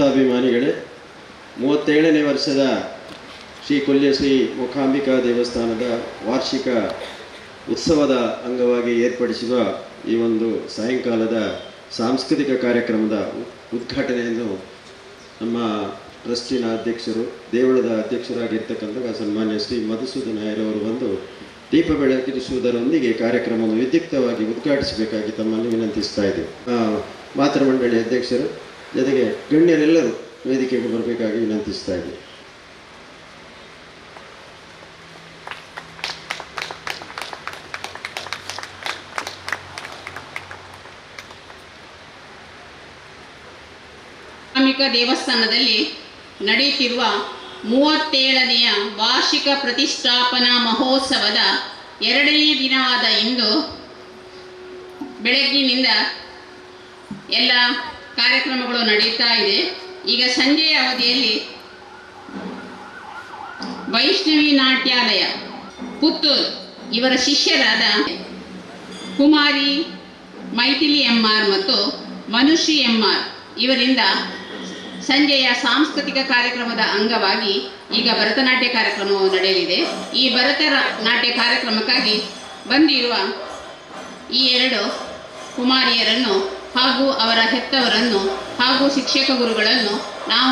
ಭಕ್ತಾಭಿಮಾನಿಗಳೇ, 37ನೇ ವರ್ಷದ ಶ್ರೀ ಕೊಲ್ಯಶ್ರೀ ಮೂಕಾಂಬಿಕಾ ದೇವಸ್ಥಾನದ ವಾರ್ಷಿಕ ಉತ್ಸವದ ಅಂಗವಾಗಿ ಏರ್ಪಡಿಸಿರುವ ಈ ಒಂದು ಸಾಯಂಕಾಲದ ಸಾಂಸ್ಕೃತಿಕ ಕಾರ್ಯಕ್ರಮದ ಉದ್ಘಾಟನೆಯನ್ನು ನಮ್ಮ ಟ್ರಸ್ಟಿನ ಅಧ್ಯಕ್ಷರು, ದೇವಳದ ಅಧ್ಯಕ್ಷರಾಗಿರ್ತಕ್ಕಂಥ ಸನ್ಮಾನ್ಯ ಶ್ರೀ ಮಧುಸೂದನ್ ನಾಯರವರು ಬಂದು ದೀಪ ಬೆಳಗಿಸುವುದರೊಂದಿಗೆ ಕಾರ್ಯಕ್ರಮವನ್ನು ವಿದ್ಯುಕ್ತವಾಗಿ ಉದ್ಘಾಟಿಸಬೇಕಾಗಿ ತಮ್ಮನ್ನು ವಿನಂತಿಸ್ತಾ ಇದ್ದೇವೆ. ಮಾತೃಮಂಡಳಿ ಅಧ್ಯಕ್ಷರು ಜೊತೆಗೆ ಗಣ್ಯರೆಲ್ಲರೂ ವೇದಿಕೆಗೆ ಬರಬೇಕಾಗಿ ವಿನಂತಿಸ್ತಾ ಇದ್ದೇವೆ. ದೇವಸ್ಥಾನದಲ್ಲಿ ನಡೆಯುತ್ತಿರುವ 37ನೆಯ ವಾರ್ಷಿಕ ಪ್ರತಿಷ್ಠಾಪನಾ ಮಹೋತ್ಸವದ 2ನೇ ದಿನವಾದ ಇಂದು ಬೆಳಗ್ಗಿನಿಂದ ಎಲ್ಲ ಕಾರ್ಯಕ್ರಮಗಳು ನಡೆಯುತ್ತಾ ಇದೆ. ಈಗ ಸಂಜೆಯ ಅವಧಿಯಲ್ಲಿ ವೈಷ್ಣವಿ ನಾಟ್ಯಾಲಯ ಪುತ್ತೂರು ಇವರ ಶಿಷ್ಯರಾದ ಕುಮಾರಿ ಮೈಥಿಲಿ ಎಂ.ಆರ್. ಮತ್ತು ಮನುಶ್ರೀ ಎಂ.ಆರ್. ಇವರಿಂದ ಸಂಜೆಯ ಸಾಂಸ್ಕೃತಿಕ ಕಾರ್ಯಕ್ರಮದ ಅಂಗವಾಗಿ ಈಗ ಭರತನಾಟ್ಯ ಕಾರ್ಯಕ್ರಮವು ನಡೆಯಲಿದೆ. ಈ ಭರತನಾಟ್ಯ ಕಾರ್ಯಕ್ರಮಕ್ಕಾಗಿ ಬಂದಿರುವ ಈ 2 ಕುಮಾರಿಯರನ್ನು ಹಾಗೂ ಅವರ ಹೆತ್ತವರನ್ನು ಹಾಗೂ ಶಿಕ್ಷಕ ಗುರುಗಳನ್ನು ನಾವು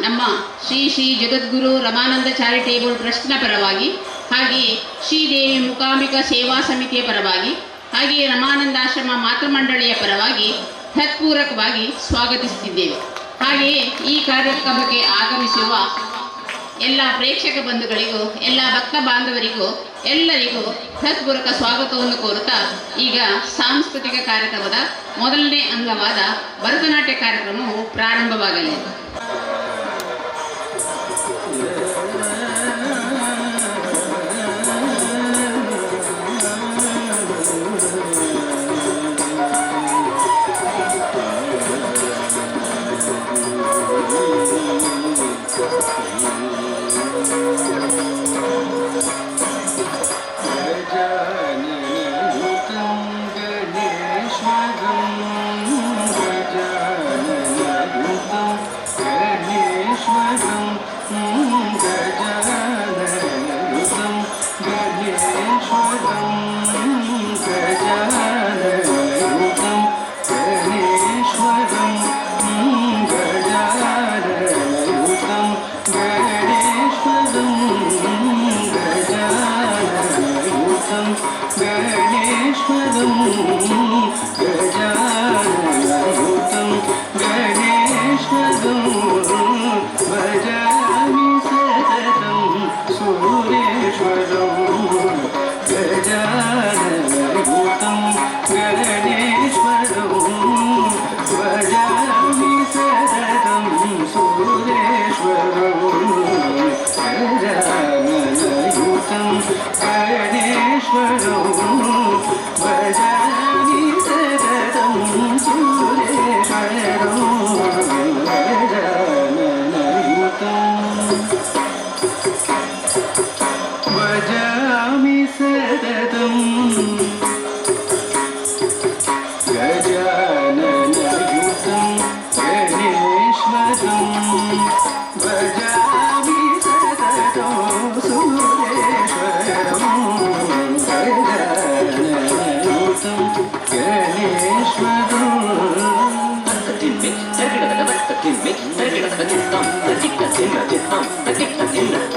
ನಮ್ಮ ಶ್ರೀ ಶ್ರೀ ಜಗದ್ಗುರು ರಮಾನಂದ ಚಾರಿಟೇಬಲ್ ಟ್ರಸ್ಟ್ನ ಪರವಾಗಿ, ಹಾಗೆಯೇ ಶ್ರೀದೇವಿ ಮೂಕಾಂಬಿಕಾ ಸೇವಾ ಸಮಿತಿಯ ಪರವಾಗಿ, ಹಾಗೆಯೇ ರಮಾನಂದಾಶ್ರಮ ಮಾತೃಮಂಡಳಿಯ ಪರವಾಗಿ ಹೃತ್ಪೂರ್ವಕವಾಗಿ ಸ್ವಾಗತಿಸುತ್ತಿದ್ದೇವೆ. ಹಾಗೆಯೇ ಈ ಕಾರ್ಯಕ್ರಮಕ್ಕೆ ಆಗಮಿಸಿರುವ ಎಲ್ಲ ಪ್ರೇಕ್ಷಕ ಬಂಧುಗಳಿಗೂ, ಎಲ್ಲ ಭಕ್ತ ಬಾಂಧವರಿಗೂ ಎಲ್ಲರಿಗೂ ಹೃತ್ಪೂರ್ವಕ ಸ್ವಾಗತವನ್ನು ಕೋರುತ್ತಾ ಈಗ ಸಾಂಸ್ಕೃತಿಕ ಕಾರ್ಯಕ್ರಮದ ಮೊದಲನೇ ಅಂಗವಾದ ಭರತನಾಟ್ಯ ಕಾರ್ಯಕ್ರಮವು ಪ್ರಾರಂಭವಾಗಲಿದೆ.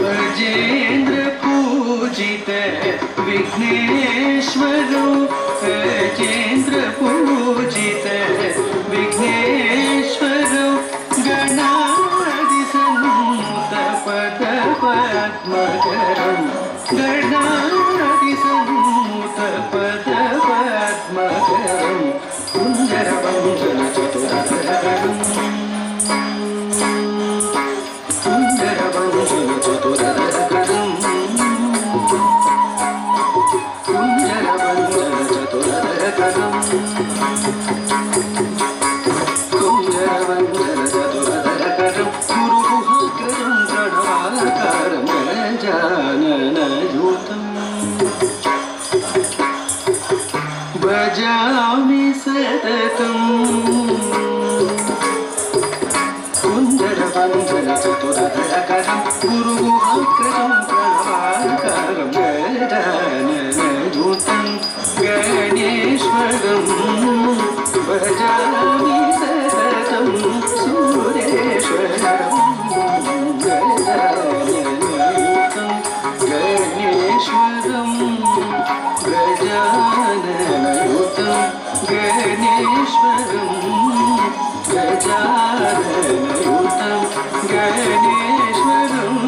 गजेंद्र पूजित विघ्नेश्वरो, गजेंद्र पूजित विघ्नेश्वरो, गणाधि सन्नुत पद पद्मकरं, गणाधि सन्नुत पद पद्मकरं, कुंजरवंदन चतुरधरं, भजामि सततं भजामि सततं सुरेश्वरं गजाननयुतं गणेश्वरं गजाननयुतं गणेश्वरं गजाननयुतं गणेश्वरम्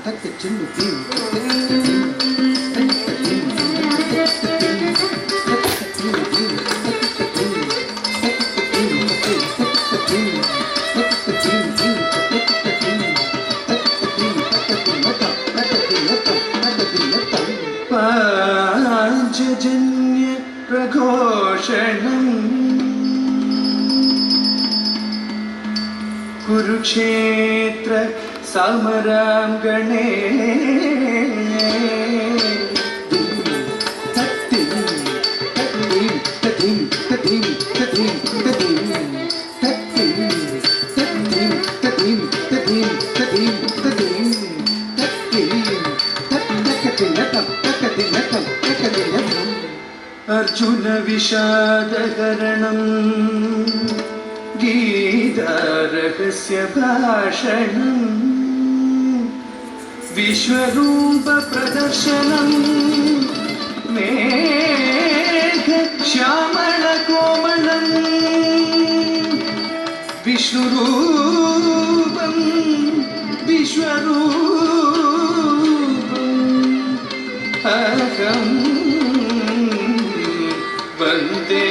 पाञ्चजन्य प्रघोषणम् कुरुक्षेत्र समराङ्गणे अर्जुन विषादकरणम् गीतारहस्य भाषणम् विश्वरूप प्रदर्शनम् मेघ श्यामल कोमलम् विष्णुरूपम् विश्वरूपम् अहम् वन्दे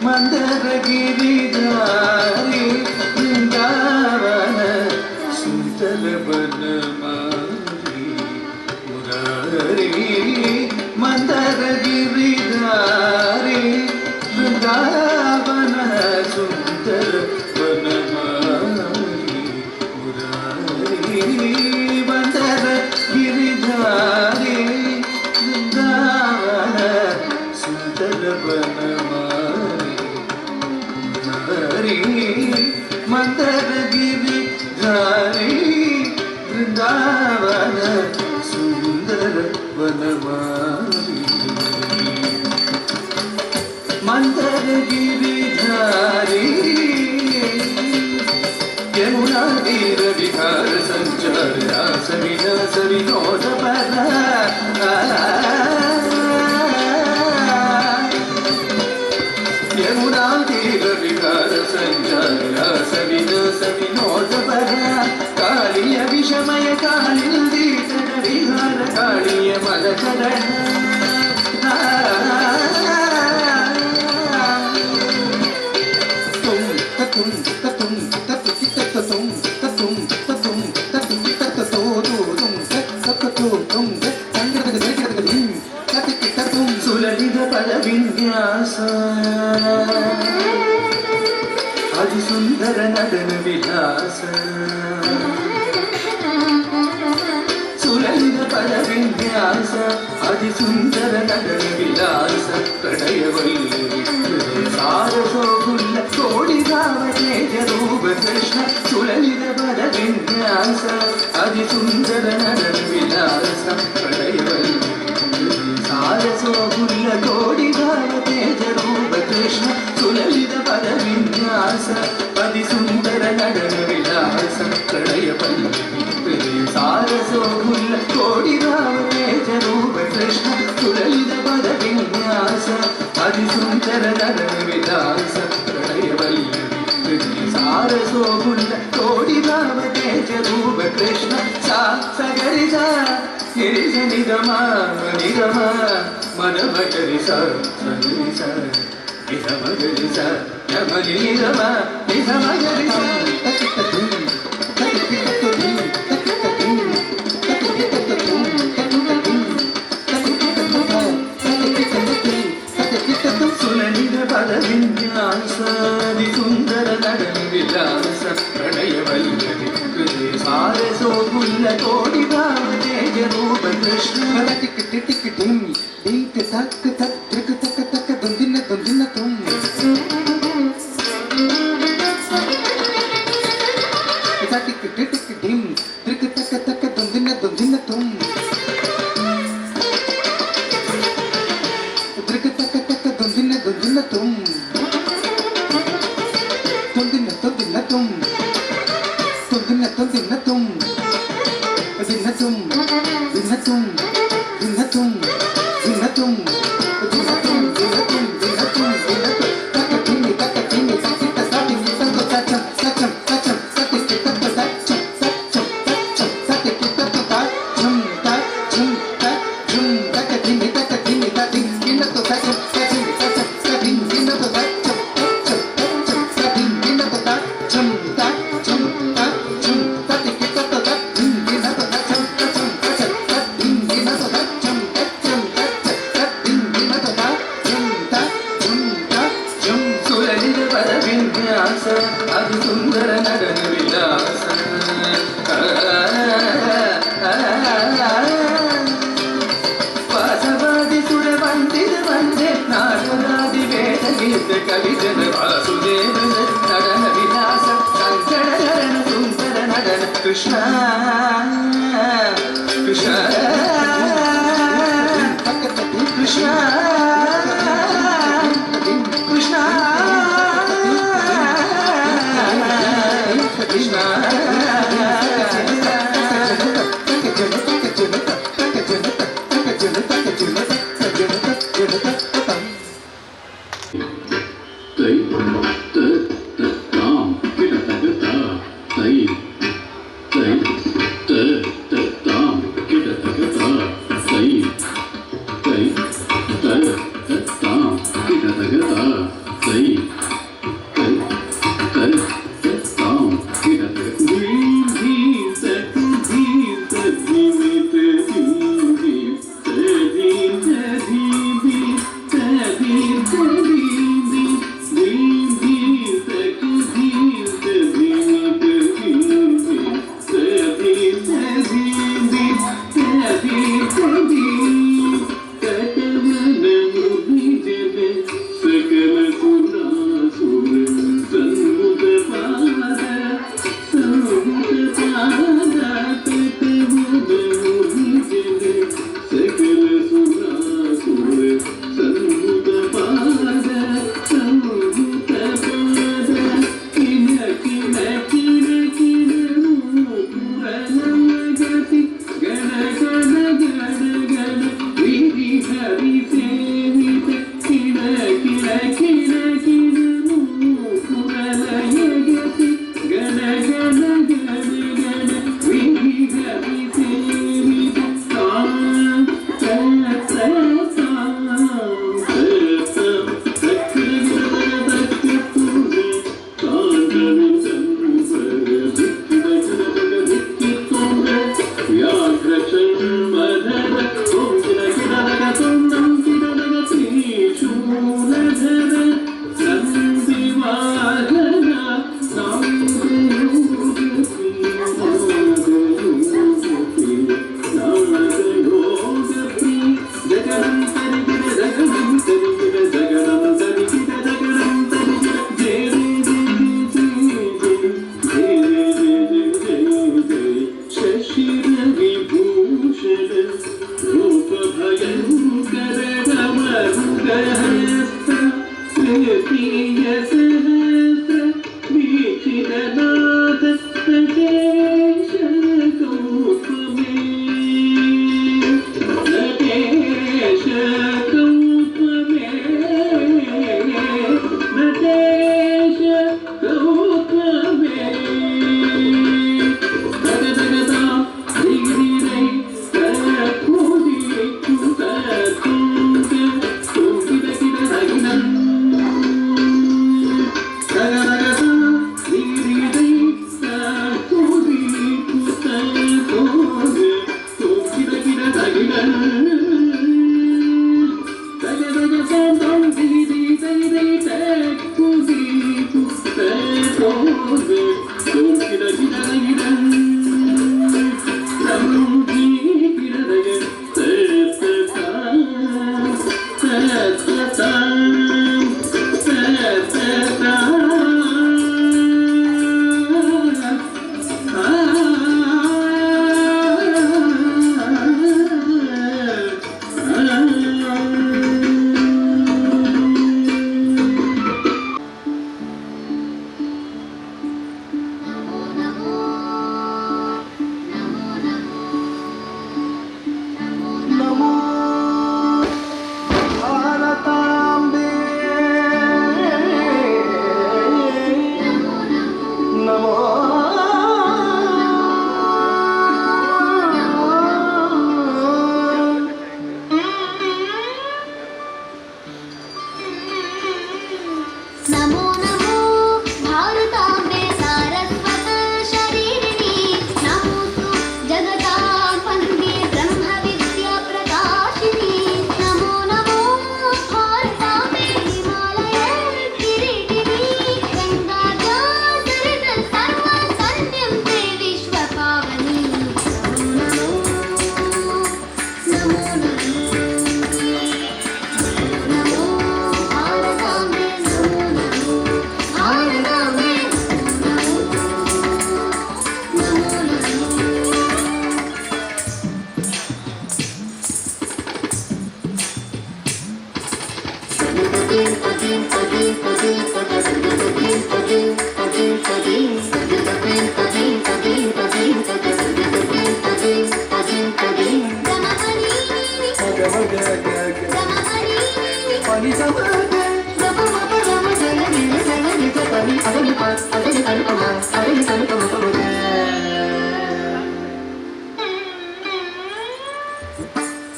ಮಂದರಗಿರಿಧಾರಿ ವೃಂದಾವನ ಸುಂದರ ವನಮಾಲಿ ಮುರಾರಿ ಮಂದರಗಿರಿಧಾರಿ ವೃಂದಾವನ ಸುಂದರ ವನಮಾಲಿ ಮುರಾರಿ ಮಂದರಗಿರಿಧಾರಿ ವೃಂದಾವನ ಸುಂದರ ವನಮಾಲಿ ಮುರಾರಿ ಮಂದರಗಿರಿಧಾರಿ ವೃಂದಾವನ ಸುಂದರ ವನಮಾಲಿ ಮಂದರಗಿರಿಧಾರಿ ಯಮುನಾ ತೀರ ವಿಹಾರ ಸಂಚಾರ ರಾಸ ವಿಲಾಸ ವಿನೋದ ಪದ ಯಮುನಾ ತೀರ ವಿಹಾರ ಸಂಚಾರ ರಾಸ ವಿಲಾಸ ವಿನೋದ ಪದ ಕಾಳಿಯ ವಿಷಮಯ ಕಾಳಿಂದೀತನ ವಿಹಾರ ಕಾಳಿಯ ಮದ ಚರಣ ಸುಲಲಿತ ಪದ ವಿನ್ಯಾಸ ಅತಿ ಸುಂದರ ನಡನ ವಿಲಾಸ ಸುಲಲಿತ ಪದ ವಿನ್ಯಾಸ ಅತಿ ಸುಂದರ ನಡನ ವಿಲಾಸ ಪ್ರಣಯವಲ್ಲವಿ ಸಾರಸೋಗುಲ್ಲ ಕೋಡಿಗಾವ ತೇಜ ರೂಪ ಕೃಷ್ಣ ಸುಲಲಿತ ಪದ ವಿನ್ಯಾಸ ಅತಿ ಸುಂದರ ನಡನ ವಿಲಾಸ ಪ್ರಣಯವಲ್ಲವಿ ಸಾರಸೋಗುಲ್ಲ ಕೋಡಿಗಾವ ತೇಜ ರೂಪ ಕೃಷ್ಣ ಸುಲಲಿತ ಪದ ವಿನ್ಯಾಸ ಅತಿ ಸುಂದರ ನಡನ ವಿಲಾಸ ಪ್ರಣಯ ಪಲ್ಲವಿ ಸಾರಸೋಗುಲ್ಲ ಕೋಡಿಗಾವ ತೇಜ ರೂಪ ಕೃಷ್ಣ ಸುಲಲಿತ ಪದ ವಿನ್ಯಾಸ ಅತಿ ಸುಂದರ ನಡನ ವಿಲಾಸ ಪ್ರಣಯ ಪಲ್ಲವಿ ಸಾರಸೋಗುಲ್ಲ ಕೋಡಿಗಾವ ತೇಜ ರೂಪ ಕೃಷ್ಣ ಸಾ ಸಗರಿಸ ಗಿರಿಸ ನಿಗಮ ನಿಗಮ ಮನಮ ಗರಿಸ ಸಗರಿಸ ನಿಗಮ ಗರಿಸ ಯಮಲಿ ನಿಗಮ ನಿಗಮ ಗರಿಸ ಸುಲಲಿತ ಪದ ವಿನ್ಯಾಸಾದಿ ಸುಂದರ ನಡನ ವಿಲಾಸ ಪ್ರಣಯ ವಲ್ಲವಿ ಹೃದಯ ಸಾರಸೋಗುಲ್ಲ ಕೋಡಿ ಭಾವ ತೇಜ ರೂಪ ಕೃಷ್ಣ ಟಿಕ್ ಟಿಕ್ ಟಿಕ್ ಡಿಮ್ ಡಿಂಕ್ ತಕ್ ತಕ್ ತ್ರಿಕ್ ತಕ್ ತಕ್ ದೊಂದಿನ ದೊಂದಿನ ತುಂ ಟಿಕ್ ಟಿಕ್ ಟಿಕ್ ಡಿಮ್ ತ್ರಿಕ್ ತಕ್ ತಕ್ ದೊಂದಿನ ದೊಂದಿನ ತುಂ ತ್ರಿಕ್ ತಕ್ ತಕ್ ದೊಂದಿನ ದೊಂದಿನ ತುಂ ದೊಂದಿನ ದೊಂದಿನ ತುಂ ದೊಂದಿನ ದೊಂದಿನ ತುಂ ದಿನ ತುಂ ದಿನ ತುಂ ದಿನ ತುಂ ದಿನ ತುಂ ದಿನ ತುಂ ದಿನ ತುಂ ದಿನ ತುಂ ದಿನ ತುಂ ತಕ ತಿನಿ ತಕ ಸ್ಟಾರ್ಟಿಂಗ್ ತಂದು ತಚಂ ತಚಂ ತಚಂ ತಕ್ಕೆ ತಕ್ಕ ತಚಂ ತಚಂ ತಚಂ ತಕ್ಕೆ ತಕ್ಕ ತಚಂ ತಚಂ ತಚಂ ತಕ ತಿನಿ ತಕ ದಿನ ತೋ ತಚಂ ತಚಂ ತಚಂ ತದಿನ್ ದಿನ ತೋ ತಚಂ ತಚಂ ತಚಂ ತದಿನ್ ದಿನ ತೋ ತಚಂ ತಚಂ ತಚಂ ತಕ್ಕೆ ತಕ್ಕ ತದಿನ್ ದಿನ ತೋ ತಚಂ ತಚಂ ತಚಂ ತದಿನ್ ದಿನ ತೋ ತಚಂ ತಚಂ ತದಿನ್ ದಿನ ತೋ ತಚಂ ತಚಂ ತಚಂ ಸುಲಲಿತ ಪದ ವಿನ್ಯಾಸ ಅತಿ ಸುಂದರ ನಡನ ವಿಲಾಸ ವಾಸವಾದಿ ಸುರ ವಂದಿತ ವಂದೇ ನಾಟವಾದಿ ವೇದ ಗೀತ ಕವಿಜನ ವಾಸುದೇವ ನಡನ ವಿಲಾಸ ಸಂಕಟ ನರನ ಸುಂದರ ನಡನ ಕೃಷ್ಣ ಕೃಷ್ಣ ಕೃಷ್ಣ ಕೃಷ್ಣ ಕೃಷ್ಣ Tay,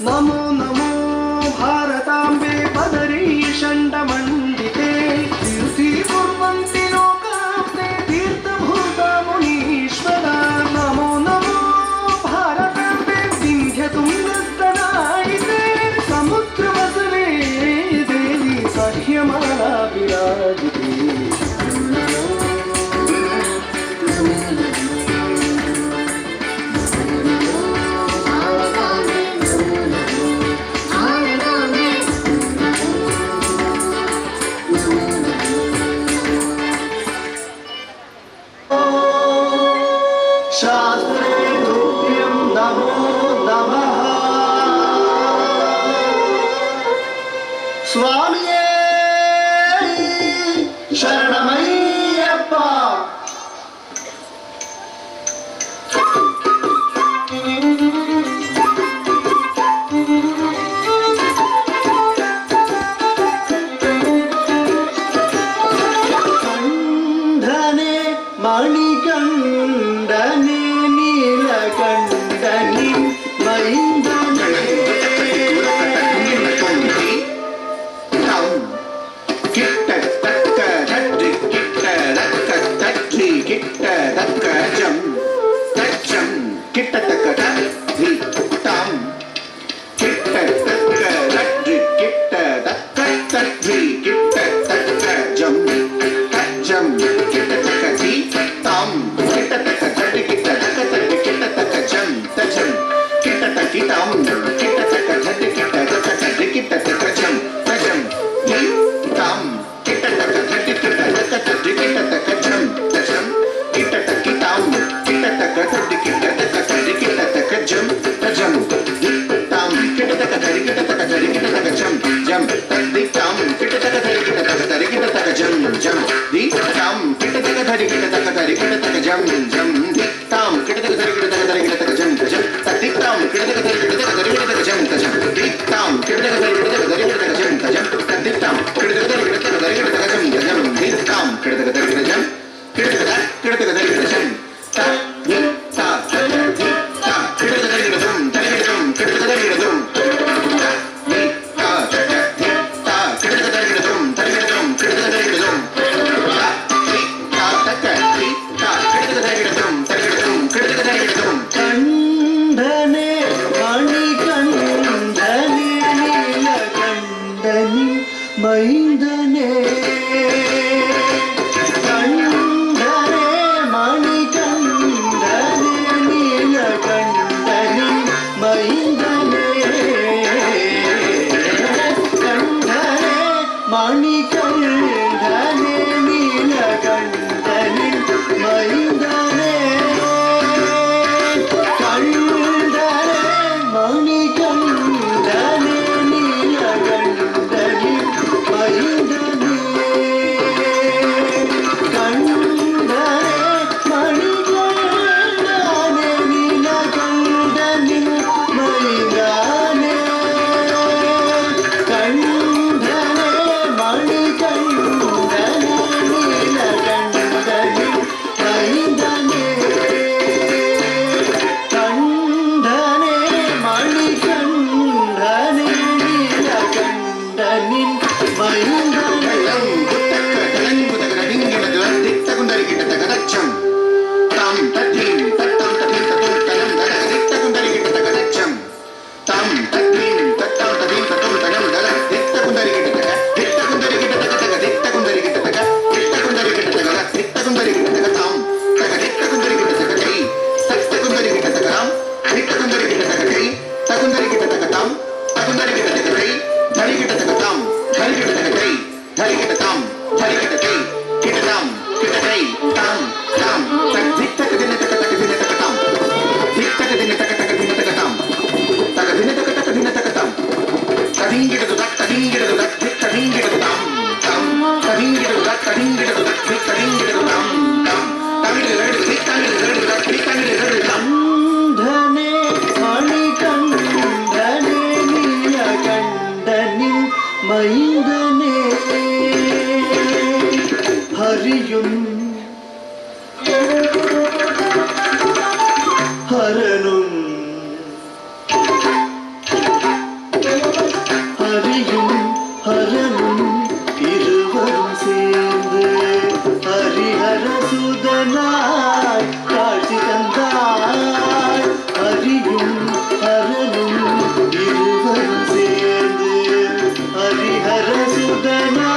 नमो नमो भारताम्बे बदरी षण्डमण्डिते तीर्थी कुर्वन्ति लोकाप्ते तीर्थभूता मुनीश्वरा नमो नमो भारताम्बे विन्ध्यतुङ्गस्तनायिते समुद्रवसने देवी शोभाढ्यमाना विराजते शास्त्रे तुभ्यं नमो नमः स्वामिये शरणमय्यप्पा कंधने मणिकंडने नीलकंडनि मैंदने हरिहर सुदना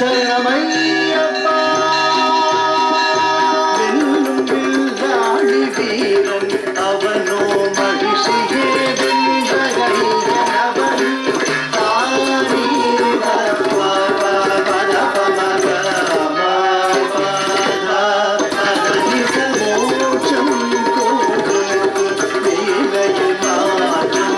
ಶರಣಮಯ್ಯಪ್ಪ ಬೆನ್ನು ಬಿಲ್ಲಾಡಿ ವೀರನ್ ಅವನೋ ಮಹಿಷಿಗೆ ಬೆಂದಗೈಯನವನು ತಾನೀರ ಪದ ಪಮಗ ಪದನಿಸ ಮೋಕ್ಷಂ ಕೋಗತು ನೀಲಯನಾಥಂ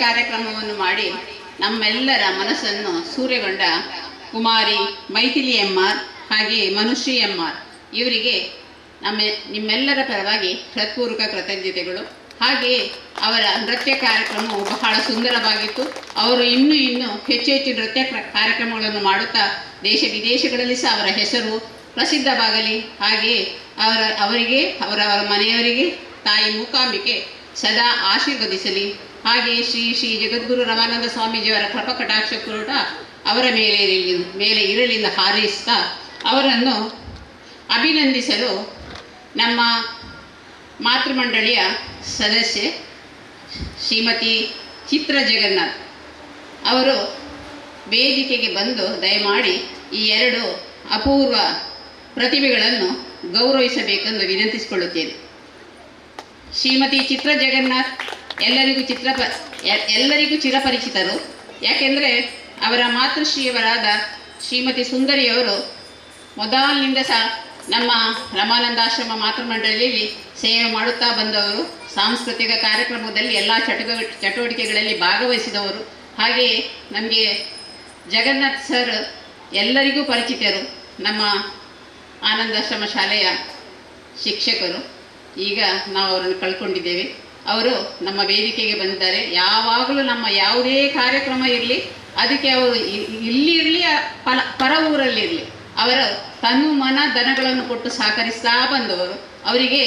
ಕಾರ್ಯಕ್ರಮವನ್ನು ಮಾಡಿ ನಮ್ಮೆಲ್ಲರ ಮನಸ್ಸನ್ನು ಸೂರೆಗೊಂಡ ಕುಮಾರಿ ಮೈಥಿಲಿ ಎಂ.ಆರ್. ಹಾಗೆ ಮನುಶ್ರೀ ಎಂ.ಆರ್. ಇವರಿಗೆ ನಿಮ್ಮೆಲ್ಲರ ಪರವಾಗಿ ಹೃತ್ಪೂರ್ವಕ ಕೃತಜ್ಞತೆಗಳು. ಹಾಗೆಯೇ ಅವರ ನೃತ್ಯ ಕಾರ್ಯಕ್ರಮವು ಬಹಳ ಸುಂದರವಾಗಿತ್ತು. ಅವರು ಇನ್ನೂ ಹೆಚ್ಚು ನೃತ್ಯ ಕಾರ್ಯಕ್ರಮಗಳನ್ನು ಮಾಡುತ್ತಾ ದೇಶ ವಿದೇಶಗಳಲ್ಲಿ ಸಹ ಅವರ ಹೆಸರು ಪ್ರಸಿದ್ಧವಾಗಲಿ. ಹಾಗೆಯೇ ಅವರಿಗೆ ಅವರ ಮನೆಯವರಿಗೆ ತಾಯಿ ಮೂಕಾಂಬಿಕೆ ಸದಾ ಆಶೀರ್ವದಿಸಲಿ. ಹಾಗೆಯೇ ಶ್ರೀ ಜಗದ್ಗುರು ರಮಾನಂದ ಸ್ವಾಮೀಜಿಯವರ ಕೃಪಕಟಾಕ್ಷ ಕೂಡ ಅವರ ಮೇಲೆ ಇರಲಿಂದ ಹಾರೈಸ್ತಾ ಅವರನ್ನು ಅಭಿನಂದಿಸಲು ನಮ್ಮ ಮಾತೃಮಂಡಳಿಯ ಸದಸ್ಯೆ ಶ್ರೀಮತಿ ಚಿತ್ರ ಜಗನ್ನಾಥ್ ಅವರು ವೇದಿಕೆಗೆ ಬಂದು ದಯಮಾಡಿ ಈ ಎರಡು ಅಪೂರ್ವ ಪ್ರತಿಭೆಗಳನ್ನು ಗೌರವಿಸಬೇಕೆಂದು ವಿನಂತಿಸಿಕೊಳ್ಳುತ್ತೇನೆ. ಶ್ರೀಮತಿ ಚಿತ್ರ ಜಗನ್ನಾಥ್ ಎಲ್ಲರಿಗೂ ಚಿರಪರಿಚಿತರು. ಯಾಕೆಂದರೆ ಅವರ ಮಾತೃಶ್ರೀಯವರಾದ ಶ್ರೀಮತಿ ಸುಂದರಿಯವರು ಮೊದಲಿನಿಂದ ಸಹ ನಮ್ಮ ರಮಾನಂದಾಶ್ರಮ ಮಾತೃಮಂಡಳಿಯಲ್ಲಿ ಸೇವೆ ಮಾಡುತ್ತಾ ಬಂದವರು. ಸಾಂಸ್ಕೃತಿಕ ಕಾರ್ಯಕ್ರಮದಲ್ಲಿ ಎಲ್ಲ ಚಟುವಟಿಕೆಗಳಲ್ಲಿ ಭಾಗವಹಿಸಿದವರು. ಹಾಗೆಯೇ ನಮಗೆ ಜಗನ್ನಾಥ್ ಸರ್ ಎಲ್ಲರಿಗೂ ಪರಿಚಿತರು. ನಮ್ಮ ಆನಂದಾಶ್ರಮ ಶಾಲೆಯ ಶಿಕ್ಷಕರು. ಈಗ ನಾವು ಅವರನ್ನು ಕಳ್ಕೊಂಡಿದ್ದೇವೆ. ಅವರು ನಮ್ಮ ವೇದಿಕೆಗೆ ಬಂದಿದ್ದಾರೆ. ಯಾವಾಗಲೂ ನಮ್ಮ ಯಾವುದೇ ಕಾರ್ಯಕ್ರಮ ಇರಲಿ ಅದಕ್ಕೆ ಅವರು ಇಲ್ಲಿ ಇರಲಿ ಪರ ಊರಲ್ಲಿರಲಿ ಅವರು ತನು ಮನ ಧನಗಳನ್ನು ಕೊಟ್ಟು ಸಹಕರಿಸ್ತಾ ಬಂದವರು. ಅವರಿಗೆ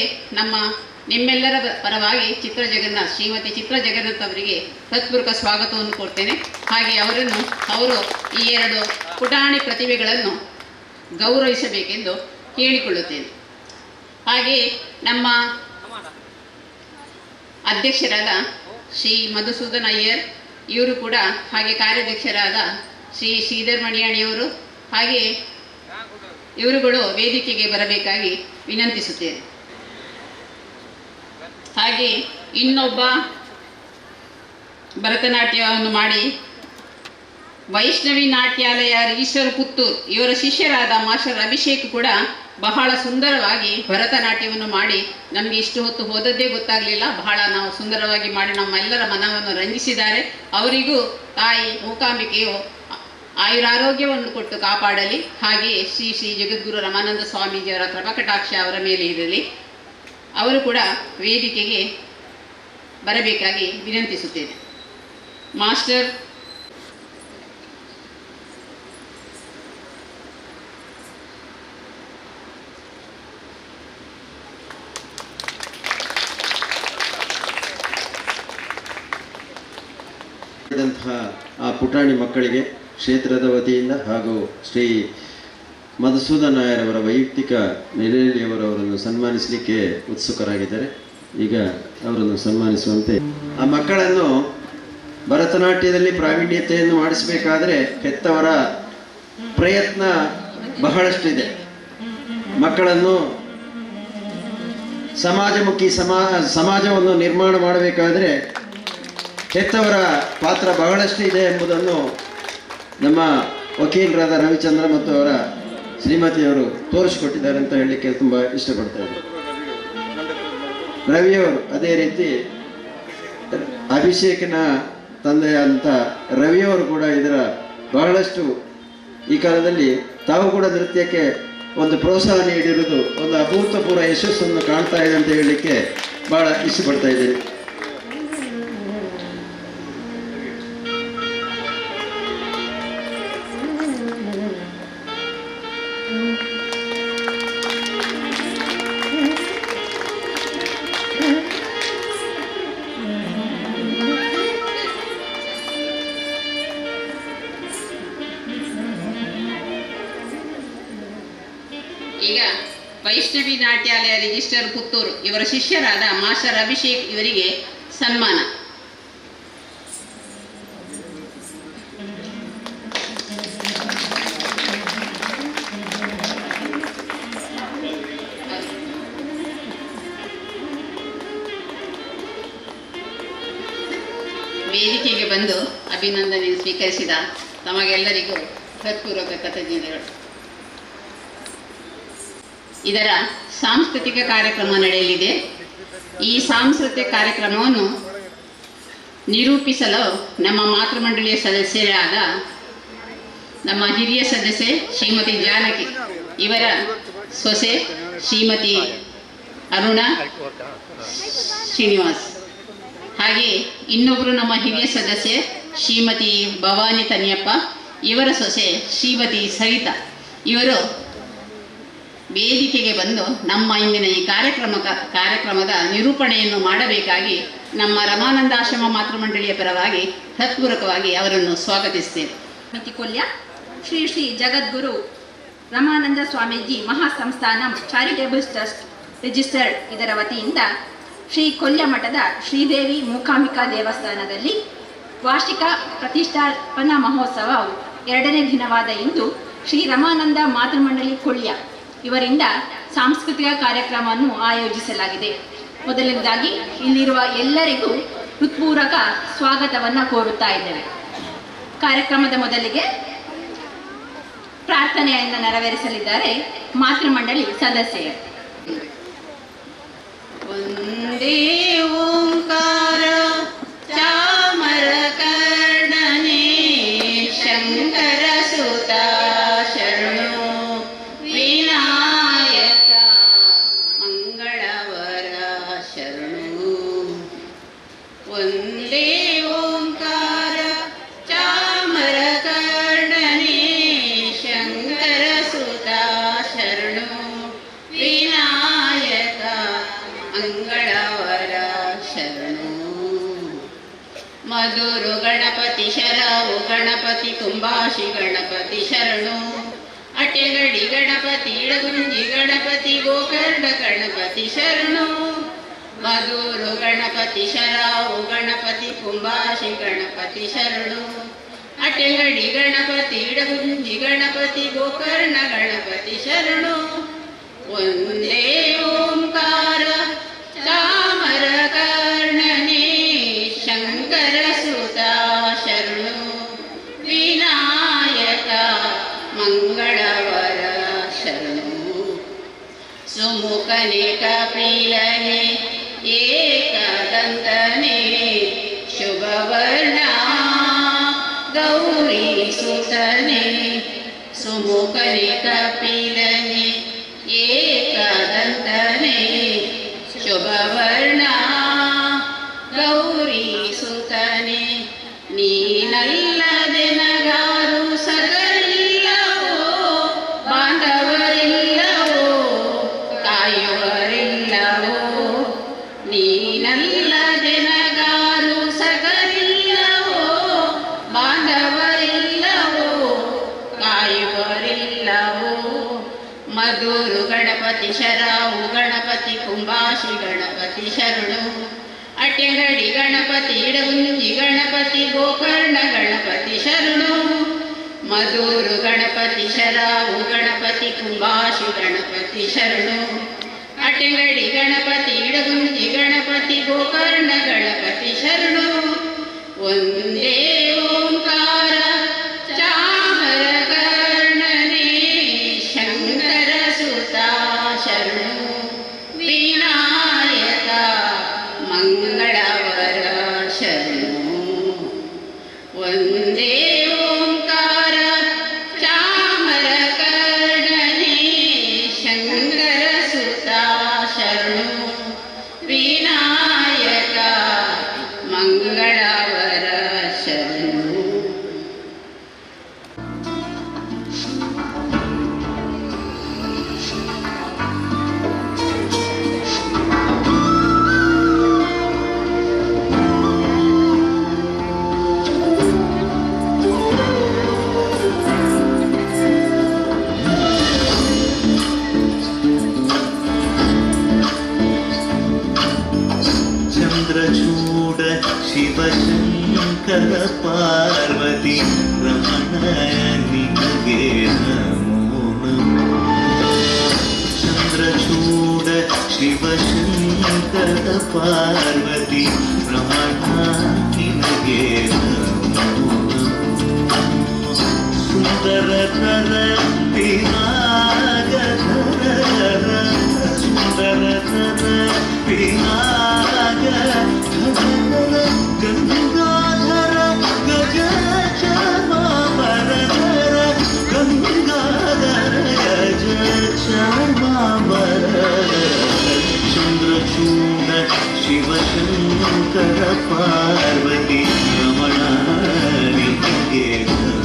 ನಿಮ್ಮೆಲ್ಲರ ಪರವಾಗಿ ಶ್ರೀಮತಿ ಚಿತ್ರ ಜಗನ್ನಾಥ್ ಅವರಿಗೆ ಹೃತ್ಪೂರ್ವಕ ಸ್ವಾಗತವನ್ನು ಕೊಡ್ತೇನೆ. ಹಾಗೆ ಅವರು ಈ ಎರಡು ಪುಟಾಣಿ ಪ್ರತಿಭೆಗಳನ್ನು ಗೌರವಿಸಬೇಕೆಂದು ಕೇಳಿಕೊಳ್ಳುತ್ತೇನೆ. ಹಾಗೆಯೇ ನಮ್ಮ ಅಧ್ಯಕ್ಷರಾದ ಶ್ರೀ ಮಧುಸೂದನ್ ಅಯ್ಯರ್ ಇವರು ಕೂಡ, ಹಾಗೆ ಕಾರ್ಯಾಧ್ಯಕ್ಷರಾದ ಶ್ರೀ ಶ್ರೀಧರ್ ಮಣಿಯಾಣಿಯವರು, ಹಾಗೆ ಇವರುಗಳು ವೇದಿಕೆಗೆ ಬರಬೇಕಾಗಿ ವಿನಂತಿಸುತ್ತೇನೆ. ಹಾಗೆ ಇನ್ನೊಬ್ಬ ಭರತನಾಟ್ಯವನ್ನು ಮಾಡಿ ವೈಷ್ಣವಿ ನಾಟ್ಯಾಲಯ ಈಶ್ವರ ಪುತ್ತೂರು ಇವರ ಶಿಷ್ಯರಾದ ಮಾಸ್ಟರ್ ಅಭಿಷೇಕ್ ಕೂಡ ಬಹಳ ಸುಂದರವಾಗಿ ಭರತನಾಟ್ಯವನ್ನು ಮಾಡಿ ನಮಗೆ ಇಷ್ಟು ಹೊತ್ತು ಹೋದದ್ದೇ ಗೊತ್ತಾಗಲಿಲ್ಲ. ಬಹಳ ನಾವು ಸುಂದರವಾಗಿ ಮಾಡಿ ನಮ್ಮೆಲ್ಲರ ಮನವನ್ನು ರಂಜಿಸಿದ್ದಾರೆ. ಅವರಿಗೂ ತಾಯಿ ಮೂಕಾಂಬಿಕೆಯು ಆಯುರಾರೋಗ್ಯವನ್ನು ಕೊಟ್ಟು ಕಾಪಾಡಲಿ. ಹಾಗೆಯೇ ಶ್ರೀ ಜಗದ್ಗುರು ರಮಾನಂದ ಸ್ವಾಮೀಜಿಯವರ ಕೃಪಕಟಾಕ್ಷ ಅವರ ಮೇಲೆ ಇರಲಿ. ಅವರು ಕೂಡ ವೇದಿಕೆಗೆ ಬರಬೇಕಾಗಿ ವಿನಂತಿಸುತ್ತೇನೆ. ಮಾಸ್ಟರ್ ಆ ಪುಟಾಣಿ ಮಕ್ಕಳಿಗೆ ಕ್ಷೇತ್ರದ ವತಿಯಿಂದ ಹಾಗೂ ಶ್ರೀ ಮಧುಸೂದನ್ ನಾಯರವರ ವೈಯಕ್ತಿಕ ನೆಲೆಯಲ್ಲಿಯವರವರನ್ನು ಸನ್ಮಾನಿಸಲಿಕ್ಕೆ ಉತ್ಸುಕರಾಗಿದ್ದಾರೆ. ಈಗ ಅವರನ್ನು ಸನ್ಮಾನಿಸುವಂತೆ ಆ ಮಕ್ಕಳನ್ನು ಭರತನಾಟ್ಯದಲ್ಲಿ ಪ್ರಾವೀಣ್ಯತೆಯನ್ನು ಮಾಡಿಸಬೇಕಾದರೆ ಹೆತ್ತವರ ಪ್ರಯತ್ನ ಬಹಳಷ್ಟಿದೆ. ಮಕ್ಕಳನ್ನು ಸಮಾಜಮುಖಿ ಸಮಾಜವನ್ನು ನಿರ್ಮಾಣ ಮಾಡಬೇಕಾದರೆ ಹೆತ್ತವರ ಪಾತ್ರ ಬಹಳಷ್ಟು ಇದೆ ಎಂಬುದನ್ನು ನಮ್ಮ ವಕೀಲರಾದ ರವಿಚಂದ್ರ ಮತ್ತು ಅವರ ಶ್ರೀಮತಿಯವರು ತೋರಿಸಿಕೊಟ್ಟಿದ್ದಾರೆ ಅಂತ ಹೇಳಲಿಕ್ಕೆ ತುಂಬ ಇಷ್ಟಪಡ್ತಾರೆ. ರವಿಯವರು ಅದೇ ರೀತಿ ಅಭಿಷೇಕನ ತಂದೆಯಂತ ರವಿಯವರು ಕೂಡ ಇದರ ಬಹಳಷ್ಟು ಈ ಕಾಲದಲ್ಲಿ ತಾವು ಕೂಡ ನೃತ್ಯಕ್ಕೆ ಒಂದು ಪ್ರೋತ್ಸಾಹ ನೀಡಿರುವುದು ಒಂದು ಅಭೂತಪೂರ್ವ ಯಶಸ್ಸನ್ನು ಕಾಣ್ತಾ ಇದೆ ಅಂತ ಹೇಳಲಿಕ್ಕೆ ಬಹಳ ಇಷ್ಟಪಡ್ತಾ ಇದ್ದೀನಿ. ಈಗ ವೈಷ್ಣವಿ ನಾಟ್ಯಾಲಯ ರಿಜಿಸ್ಟರ್ ಪುತ್ತೂರು ಇವರ ಶಿಷ್ಯರಾದ ಮಾಸ್ಟರ್ ಅಭಿಷೇಕ್ ಇವರಿಗೆ ಸನ್ಮಾನ. ವೇದಿಕೆಗೆ ಬಂದು ಅಭಿನಂದನೆ ಸ್ವೀಕರಿಸಿದ ತಮಗೆಲ್ಲರಿಗೂ ಹೃತ್ಪೂರ್ವಕ ಕೃತಜ್ಞತೆಗಳು. ಇದರ ಸಾಂಸ್ಕೃತಿಕ ಕಾರ್ಯಕ್ರಮ ನಡೆಯಲಿದೆ. ಈ ಸಾಂಸ್ಕೃತಿಕ ಕಾರ್ಯಕ್ರಮವನ್ನು ನಿರೂಪಿಸಲು ನಮ್ಮ ಮಾತೃಮಂಡಳಿಯ ಸದಸ್ಯರಾದ ನಮ್ಮ ಹಿರಿಯ ಸದಸ್ಯೆ ಶ್ರೀಮತಿ ಜಾನಕಿ, ಇವರ ಸೊಸೆ ಶ್ರೀಮತಿ ಅರುಣಾ ಶ್ರೀನಿವಾಸ್, ಹಾಗೆ ಇನ್ನೊಬ್ಬರು ನಮ್ಮ ಹಿರಿಯ ಸದಸ್ಯೆ ಶ್ರೀಮತಿ ಭವಾನಿ ತನಿಯಪ್ಪ, ಇವರ ಸೊಸೆ ಶ್ರೀಮತಿ ಸರಿತಾ, ಇವರು ವೇದಿಕೆಗೆ ಬಂದು ನಮ್ಮ ಇಂದಿನ ಈ ಕಾರ್ಯಕ್ರಮದ ನಿರೂಪಣೆಯನ್ನು ಮಾಡಬೇಕಾಗಿ ನಮ್ಮ ರಮಾನಂದಾಶ್ರಮ ಮಾತೃಮಂಡಳಿಯ ಪರವಾಗಿ ಹೃತ್ಪೂರ್ವಕವಾಗಿ ಅವರನ್ನು ಸ್ವಾಗತಿಸ್ತೇವೆ. ಮಿತಿ ಕೊಲ್ಯ Shri Shri Jagadguru Ramananda Swamiji Mahasamsthanam charitable trust registered ಇದರ ವತಿಯಿಂದ ಶ್ರೀ ಕೊಲ್ಯ ಮಠದ ಶ್ರೀದೇವಿ ಮೂಕಾಂಬಿಕಾ ದೇವಸ್ಥಾನದಲ್ಲಿ ವಾರ್ಷಿಕ ಪ್ರತಿಷ್ಠಾಪನಾ ಮಹೋತ್ಸವವು 2ನೇ ದಿನವಾದ ಇಂದು ಶ್ರೀ ರಮಾನಂದ ಮಾತೃಮಂಡಳಿ ಕೊಲ್ಯ ಇವರಿಂದ ಸಾಂಸ್ಕೃತಿಕ ಕಾರ್ಯಕ್ರಮವನ್ನು ಆಯೋಜಿಸಲಾಗಿದೆ. ಮೊದಲನೇದಾಗಿ ಇಲ್ಲಿರುವ ಎಲ್ಲರಿಗೂ ಹೃತ್ಪೂರ್ವಕ ಸ್ವಾಗತವನ್ನು ಕೋರುತ್ತಾ ಇದ್ದೇವೆ. ಕಾರ್ಯಕ್ರಮದ ಮೊದಲಿಗೆ ಪ್ರಾರ್ಥನೆಯನ್ನು ನೆರವೇರಿಸಲಿದ್ದಾರೆ ಮಾತೃಮಂಡಳಿ ಸದಸ್ಯರು. ಒಂದೇ ಓಂಕಾರ ಚಾಮರ ಕರ್ಣನೇ ಶಂಕರ ಸುತ ಶರಣು ವಿನಾಯಕ ಮಂಗಳವರ ಶರಣು. ಒಂದೇ ಓಂಕಾರ ಚಾಮರ ಕರ್ಣನೇ ಶಂಕರ ಸುತ ಶರಣು ವಿನಾಯಕ ಮಂಗಳವರ ಶರಣು. ಮಧುರು ಗಣಪತಿ ಶರವು ಗಣಪತಿ ಕುಂಬಾಶಿ ಗಣಪತಿ ಶರಣು. ಅಟೆಗಡಿ ಗಣಪತಿ ಇಡಗುಂಜಿ ಗಣಪತಿ ಗೋಕರ್ಣ ಗಣಪತಿ ಶರಣು. ಮಧುರು ಗಣಪತಿ ಶರವು ಗಣಪತಿ ಕುಂಬಾಶಿ ಗಣಪತಿ ಶರಣು. ಅಟೆಗಡಿ ಗಣಪತಿ ಇಡಗುಂಜಿ ಗಣಪತಿ ಗೋಕರ್ಣ ಗಣಪತಿ ಶರಣು. ಒಂದೇ ಓಂಕಾರ ಚಾಮರ ಕರ್ಣನೇ ಶಂಕರ ಸುತ ಶರಣು ವಿನಾಯಕ ಮಂಗಳವರ ಶರಣು. ಸುಮುಖನೆ ಕಪಿಲನೆ ಏಕದಂತನೆ ಶುಭವರ್ಣ ಗೌರಿ ಸುತನೆ. ಸುಮುಖನೆ ಕಪಿಲನೆ ಏಕದಂತನೆ ಶುಭವರ್ಣ ಗೌರಿ ಸುತನೆ. ನೀನಲ್ಲದೆ ನಗಾರು ಸಗರಿಲ್ಲವೋ ಬಾಂಧವರಿಲ್ಲವೋ ಕಾಯುವರಿಲ್ಲವೋ. ನೀನಲ್ಲದೆ ನಗಾರು ಸಗರಿಲ್ಲವೋ ಬಾಂಧವರಿಲ್ಲವೋ ಕಾಯುವರಿಲ್ಲವೋ. ಮಧುರು ಗಣಪತಿ ಶರವು ಗಣಪತಿ ಕುಂಬಾಶಿ ಗಣಪತಿ ಶರಣು. ಅಟೆಗಡಿ ಗಣಪತಿ ಇಡಗುಂಜಿ ಗಣಪತಿ ಗೋಕರ್ಣ ಗಣಪತಿ ಶರಣು. ಮಧುರು ಗಣಪತಿ ಶರವು ಗಣಪತಿ ಕುಂಬಾಶಿ ಗಣಪತಿ ಶರಣು. ಅಟೆಗಡಿ ಗಣಪತಿ ಇಡಗುಂಜಿ ಗಣಪತಿ ಗೋಕರ್ಣ ಗಣಪತಿ ಶರಣು. ಒಂದೇ ಓಂಕಾರ ಚಾಮರ ಕರ್ಣನೇ ಶಂಕರ ಸುತ ಶರಣು ವಿನಾಯಕ ಮಂಗಳವರ ಶರಣು. ಒಂದೇ ಓಂಕಾರ ಚಾಮರ ಕರ್ಣನೇ ಶಂಕರ ಸುತ ಶರಣು ವಿನಾಯಕ ಮಂಗಳವರ ಶರಣು. ಶಿವಶಂಕರ ಪಾರ್ವತಿ ರಮಣ ನಿಮಗೆ ನಮೋ ನಮೋ ಚಂದ್ರಚೂಡ ಶಿವಶಂಕರ ಪಾರ್ವತಿ ರಮಣ ನಿಮಗೆ ನಮೋ ನಮೋ ಸುಂದರತರ ಪಿನಾಗಧರ ಸುಂದರತರ ಪಿನಾಗಧರ ಗಂಗಾಧರ ಗಜ ಚಾಮರಧರ ಗಂಗಾಧರ ಗಜ ಚಾಮರಧರ ಚಂದ್ರಚೂಡ ಶಿವಶಂಕರ ಪಾರ್ವತಿ ರಮಣ ನಿಮಗೆ ನಮೋ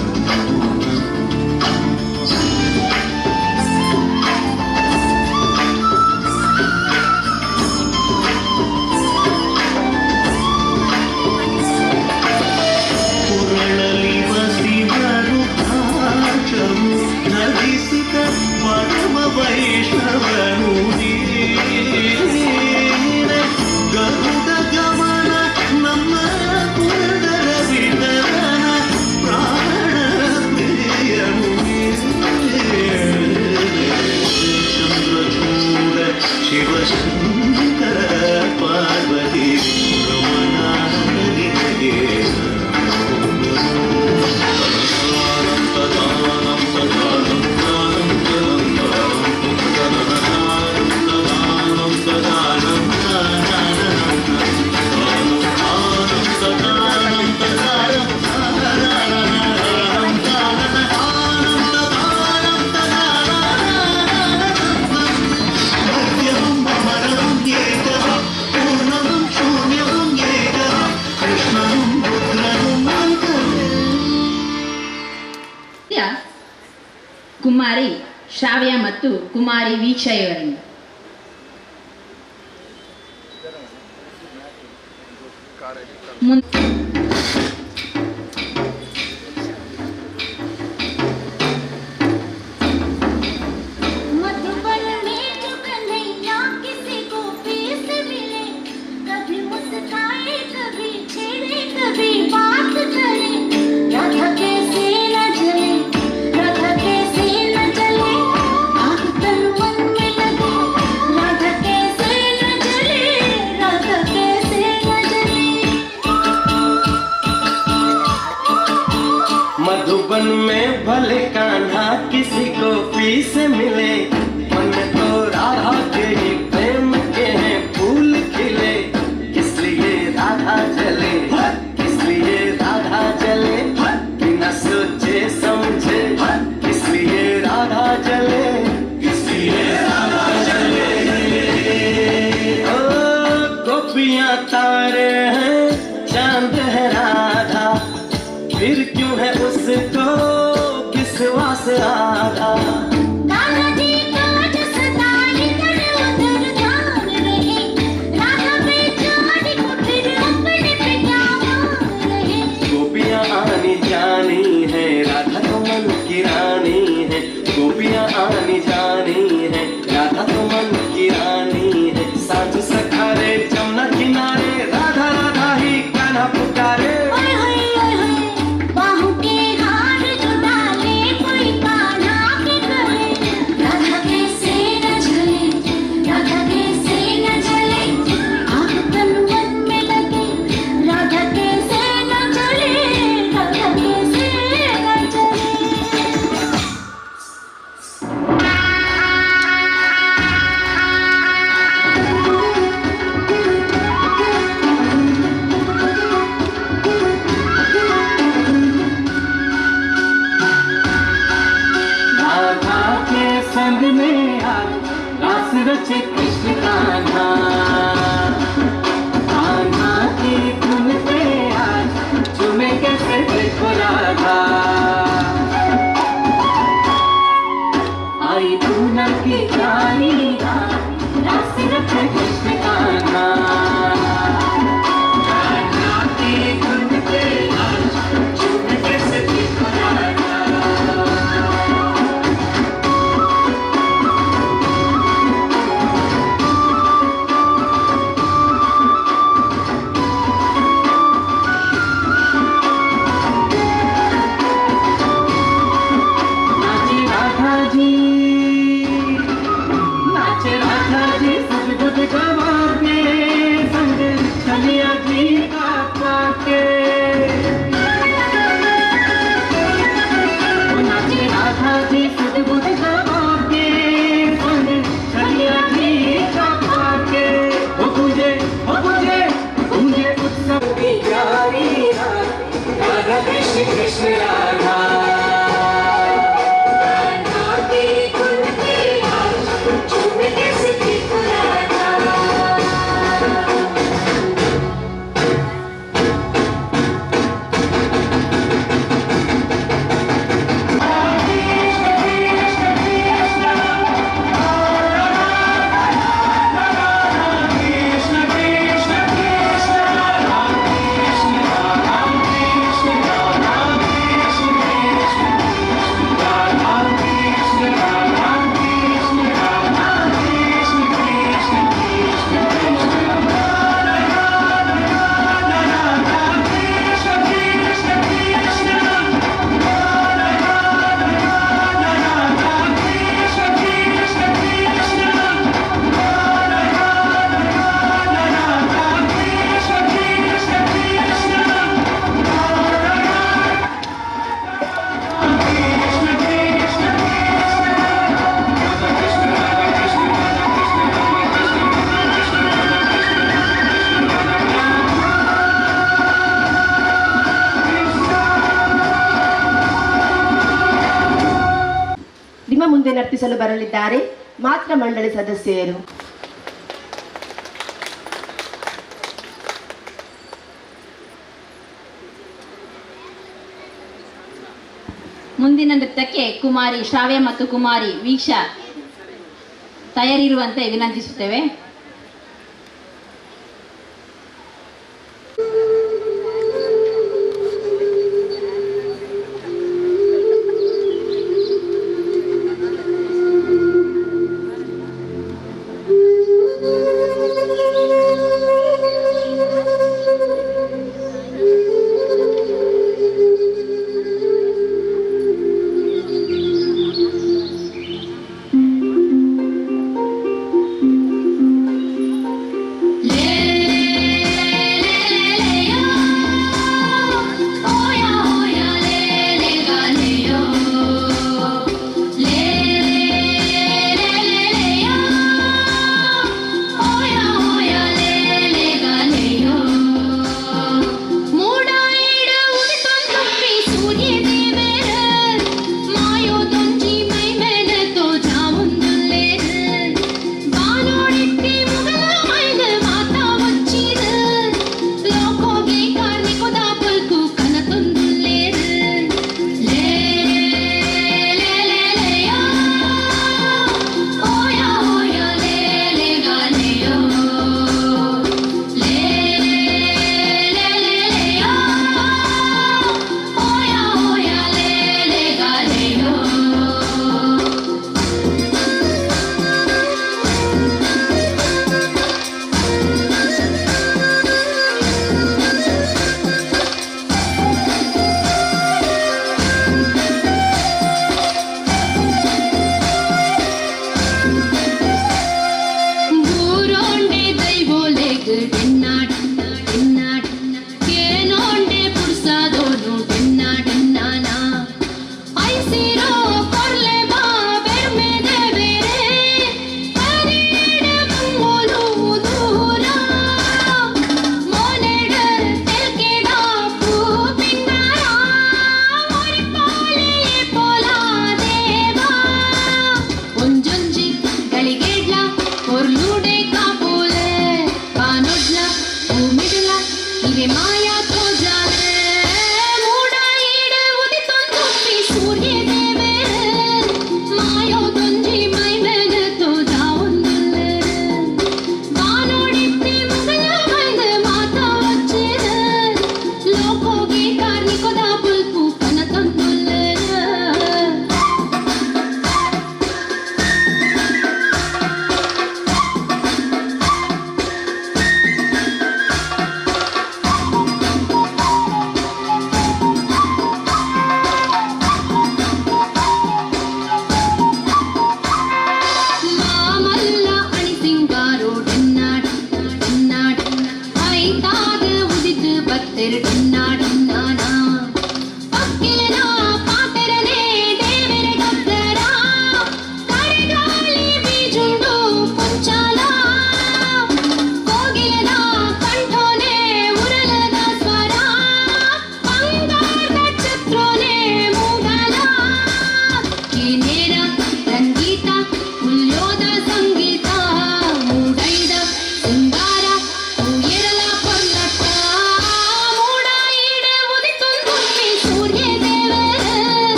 ವೈಷ್ಣವನು ಗರುಡ ಗಮನ ನಮ್ಮ ಪುರದರ ವಿಠಲನ ಪ್ರಾಣ ಪ್ರಿಯನು ಚಂದ್ರಚೂಡ ಶಿವಶಂಕರ ಪಾರ್ವತಿ ರಮಣನಿಗೆ ಕುಮಾರಿ ಶ್ರಾವ್ಯ ಮತ್ತು ಕುಮಾರಿ ವೀಕ್ಷಾ ಇವರಿಂದ मधुबन में भले कान्हा किसी को पी से मिले मन तो राधा के ही प्रेम के हैं फूल खिले इसलिए राधा चले इसलिए राधा चले बिना सोचे समझे इसलिए राधा चले इसलिए राधा चले ओ गोपियां तारे हैं चांद है राधा फिर क्यों है उसको विश्वास आधा दादाजी का सदा इधर उधर ध्यान रहे राधा बेचारी को फिर अपने पे क्या मान रहे गोपियां आनी जानी है राधा तो मन की रानी है गोपियां आनी जानी है राधा तो मन की रानी है सांझ सखारे जमुना किनारे राधा राधा ही कान्हा पुकारे रचे कृष्ण कान्हा कान्हा की धुन पे आज झूमे कैसे देखो राधा आई पूना की रानी रास रचे कृष्ण कान्हा कान्हा की धुन पे आज झूमे कैसे देखो राधा राधा कृष्ण कृष्ण राधा ನಿಮ್ಮ ಮುಂದೆ ನರ್ತಿಸಲು ಬರಲಿದ್ದಾರೆ ಮಾತೃ ಮಂಡಳಿ ಸದಸ್ಯರು. ಮುಂದಿನ ನೃತ್ಯಕ್ಕೆ ಕುಮಾರಿ ಶ್ರಾವ್ಯ ಮತ್ತು ಕುಮಾರಿ ವೀಕ್ಷಾ ತಯಾರಿರುವಂತೆ ವಿನಂತಿಸುತ್ತೇವೆ.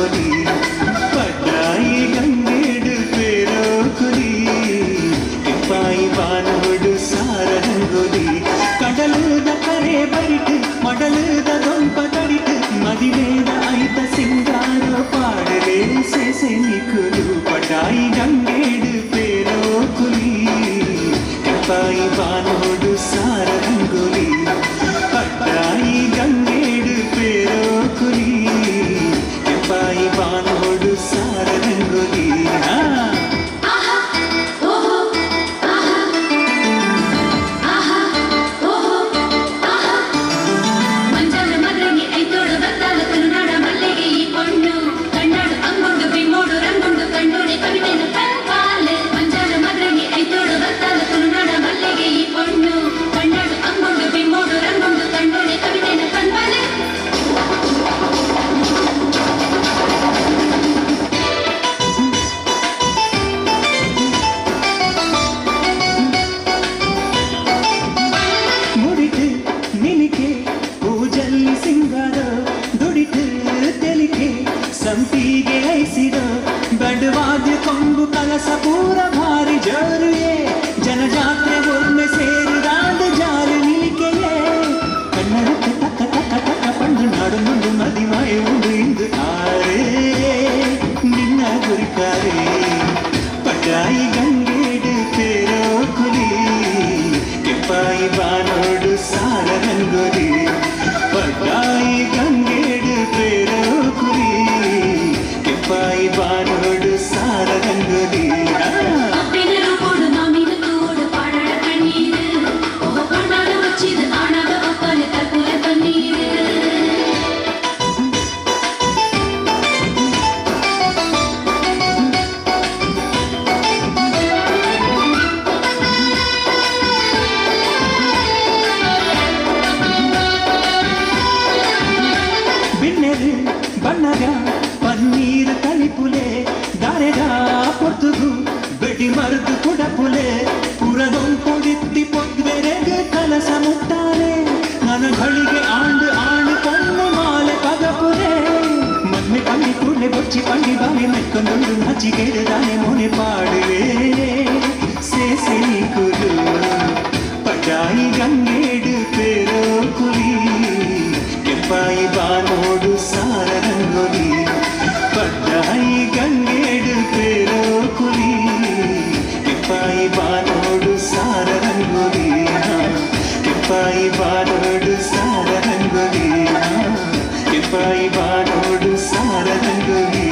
रंगोली पटाई गंगेडु पेरो कुली पाई बानोडु सार रंगोली कಡಲುದ ಕರೆ ಬರಿಟು ಮಡಲುದ ದೊಂಪ ತಡಿಟು ಮದಿವೇದ ಐತ ಸಿಂಗಾರ ಪಾಡಲೇ ಸೇಸೆ ನಿಕುಲು ಪಟಾಯಿ ಗಂಗೇಡು ಪೇರೋ ಕುಲಿ ಪಾಯಿ ಬಾನೋಡು ಸಾರ ರಂಗೋಲಿ ಪಟಾಯಿ ಗಂಗೇಡು ಪೇರೋ ಕುಲಿ ಪಾಯಿ ಬಾನೋಡು ಸಾರ ರಂಗೋಲಿ ಸಂಪಿಗೆ ಐಸಿದ ಬಡವಾದ ಕೊಂಬು ಕಲಸ ಪೂರ ಭಾರಿ ಜೋರುಯೇ ಜನಜಾತ್ರೆ ಒಮ್ಮೆ ಸೇರಿದಾದ ಜಾರು ನಿಲಿಕೆಯೇ ಕನ್ನಡಕ್ಕೆ ತಕ್ಕ ತಕ್ಕ ತಕ್ಕ ಪಂಡು ನಾಡು ಮುಂದು ಮದಿಮಾಯ ಉಂಡು ಇಂದು ಆರೇ ನಿನ್ನ ಗುರಿಕಾರೆ ಪಟಾಯಿ ಗಂಗೇಡು ಪೇರೋ ಕುಲಿ ಕೆಂಪಾಯಿ ಬಾನೋಡು ಸಾರ ರಂಗೋಲಿ ಪಟಾಯಿ ಗಂಗೇಡು ಪೇರೋ ಕುಲಿ ಕೆಂಪಾಯಿ ಬಾನೋಡು ಸಾರ ರಂಗೋಲಿ ಬಣ್ಣಗ ಪನ್ನೀರ್ ತಳಿಪುಲೆ ದಾರೆಗ ಪೊರ್ತುಗು ಬೆಡಿ ಮರುದು ಕುಡಪುಲೆ ಪುರದೊಂಪೊಡಿತ್ತಿ ಪೊದ್ವೆರೆಗ ಕಲಸ ಮುಟ್ಟಾಲೆ ನನ್ನ ಗಳಿಗೆ ಆಂಡು ಆಂಡು ಪೊಣ್ಣು ಮಾಲೆ ಪಗಪುಲೆ ಮನ್ನೆ ಪಂಡಿ ಕೂಡಲೆ ಬೊಚ್ಚಿ ಪಂಡಿ ಬಾಲೆ ಮೆಕ್ಕೊಂದು ನಾಚಿಗೆಡದಾನೆ ಮೊನೆ ಪಾಡುವೆ ಸೇಸೆ ಕುಲು ಪಟಾಯಿ ಗಂಗೇಡು ಪೇರೋ ಕುಲಿ ಕೆಂಪಾಯಿ ಬಾನೋಡು ಸಾರ ರಂಗೋಲಿ ಪಟಾಯಿ ಗಂಗೇಡು ಪೇರೋ ಕುಲಿ ಕೆಂಪಾಯಿ ಬಾನೋಡು ಸಾರ ರಂಗೋಲಿ ಕೆಂಪಾಯಿ ಬಾನೋಡು ಸಾರ ರಂಗೋಲಿ ಕೆಂಪಾಯಿ ಬಾನೋಡು ಸಾರ ರಂಗೋಲಿ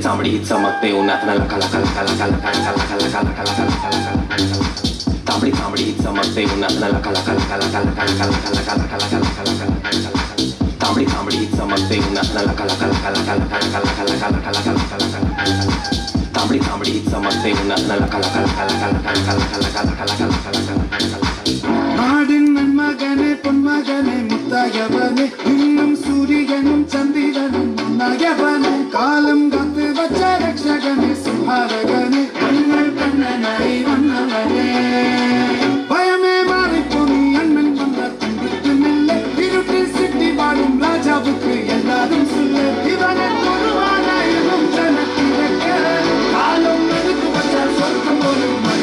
चामड़ी चमकते उन्नत लका लका लका लका लका लका लका लका लका लका लका तांबड़ी तांबड़ी चमकते उन्नत लका लका लका लका लका लका लका लका लका लका लका लका तांबड़ी तांबडी तांबडी चमकते उन्हात कला कला कला कला कला कला कला कला कला कला நாடின் நன்மகனே பொன்மகனே முத்தாயவனே இன்னும் சூரியனும் சந்திரனும் முன்னாயவனே காலம் காத்து வச்ச ரக்ஷகனே சுபாரகனே கண்ணல் கண்ணனை வண்ணவனே பயமே மாறிப்போனி அண்ணன் வந்த துன்புக்கு மெல்ல இருட்டில் சிட்டி வாழும் ராஜாவுக்கு எல்லாரும் சொல்ல இவனை தொழுவானாயிரம் ஜனத்தி வைக்க காலம் எடுத்து வச்ச சொர்க்கம் ஒரு மல்ல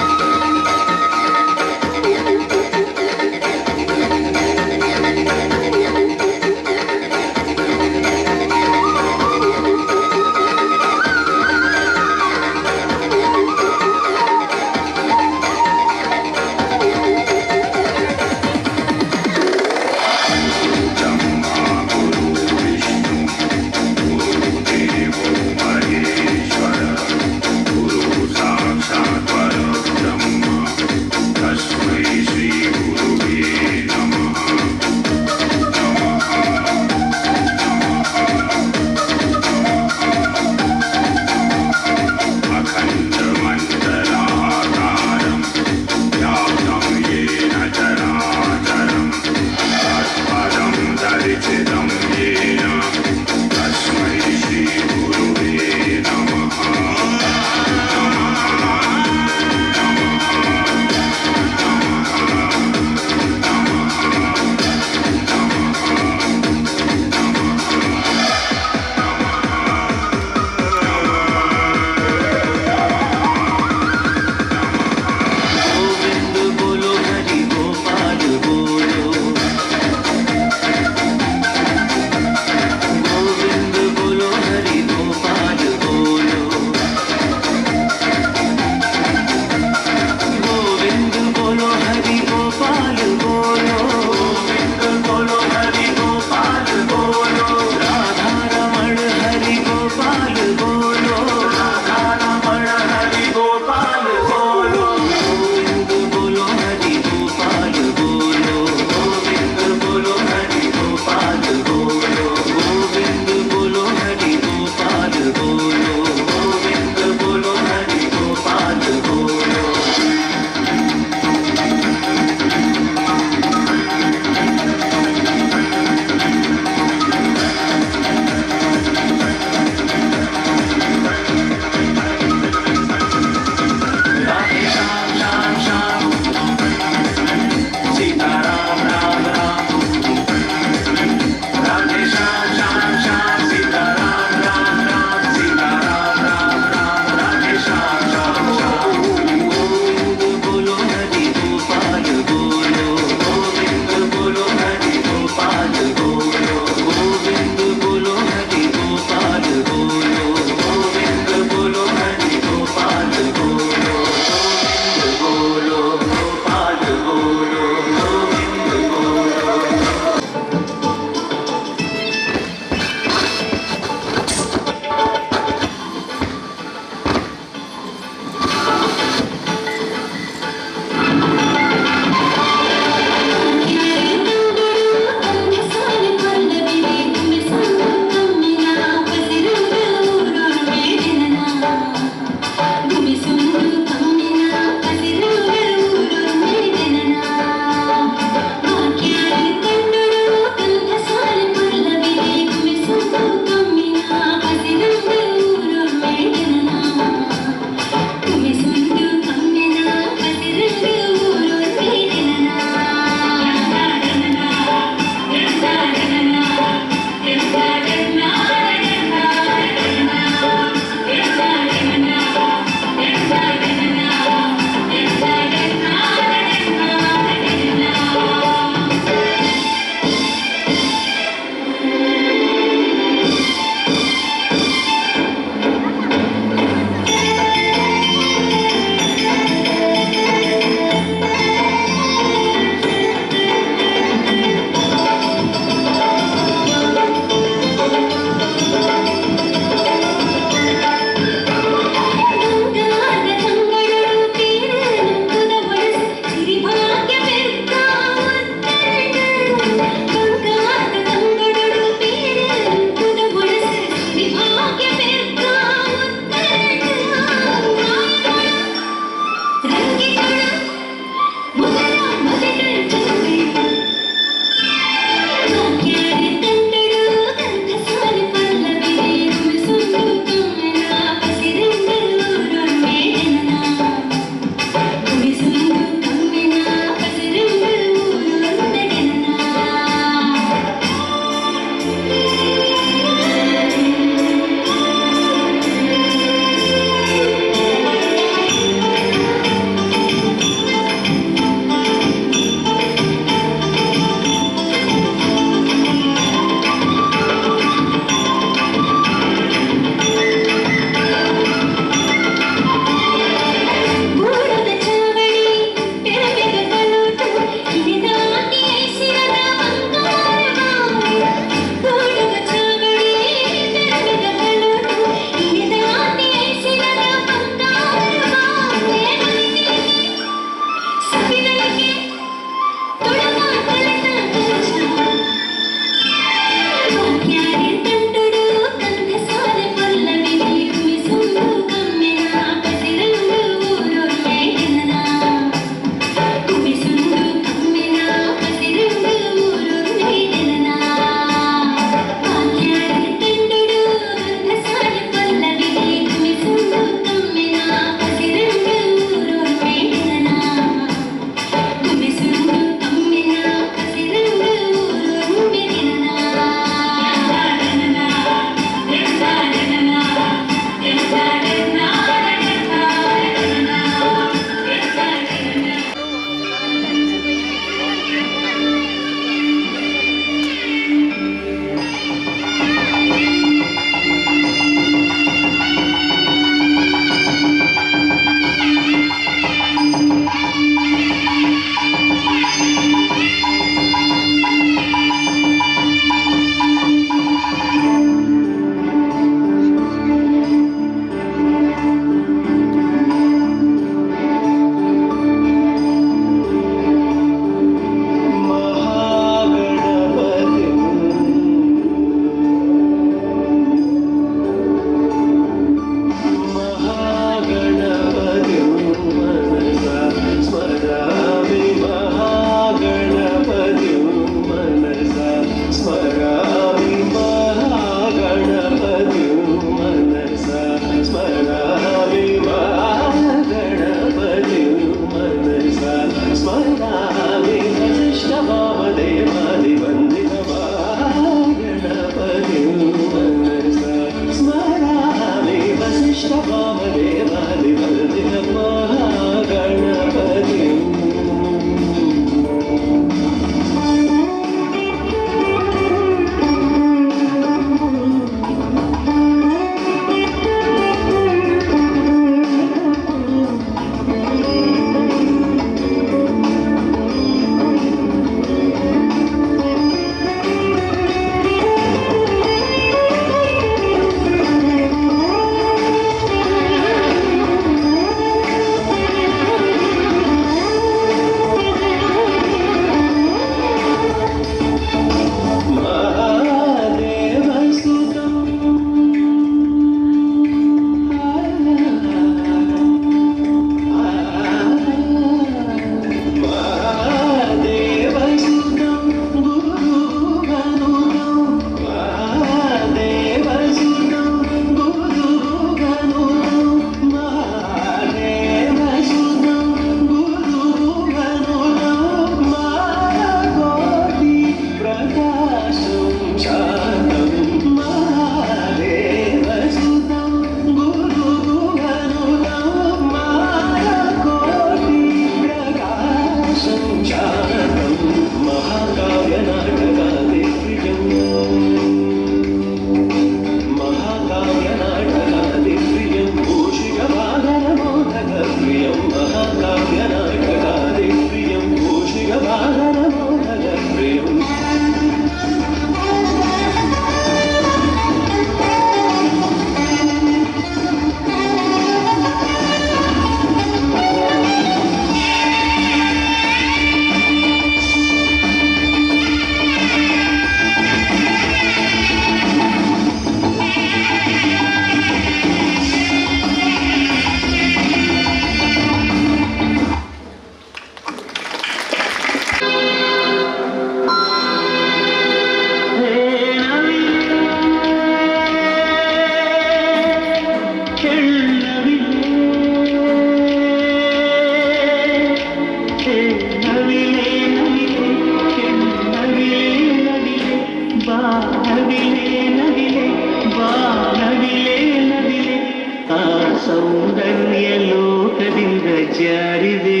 ಜಾರಿದೆ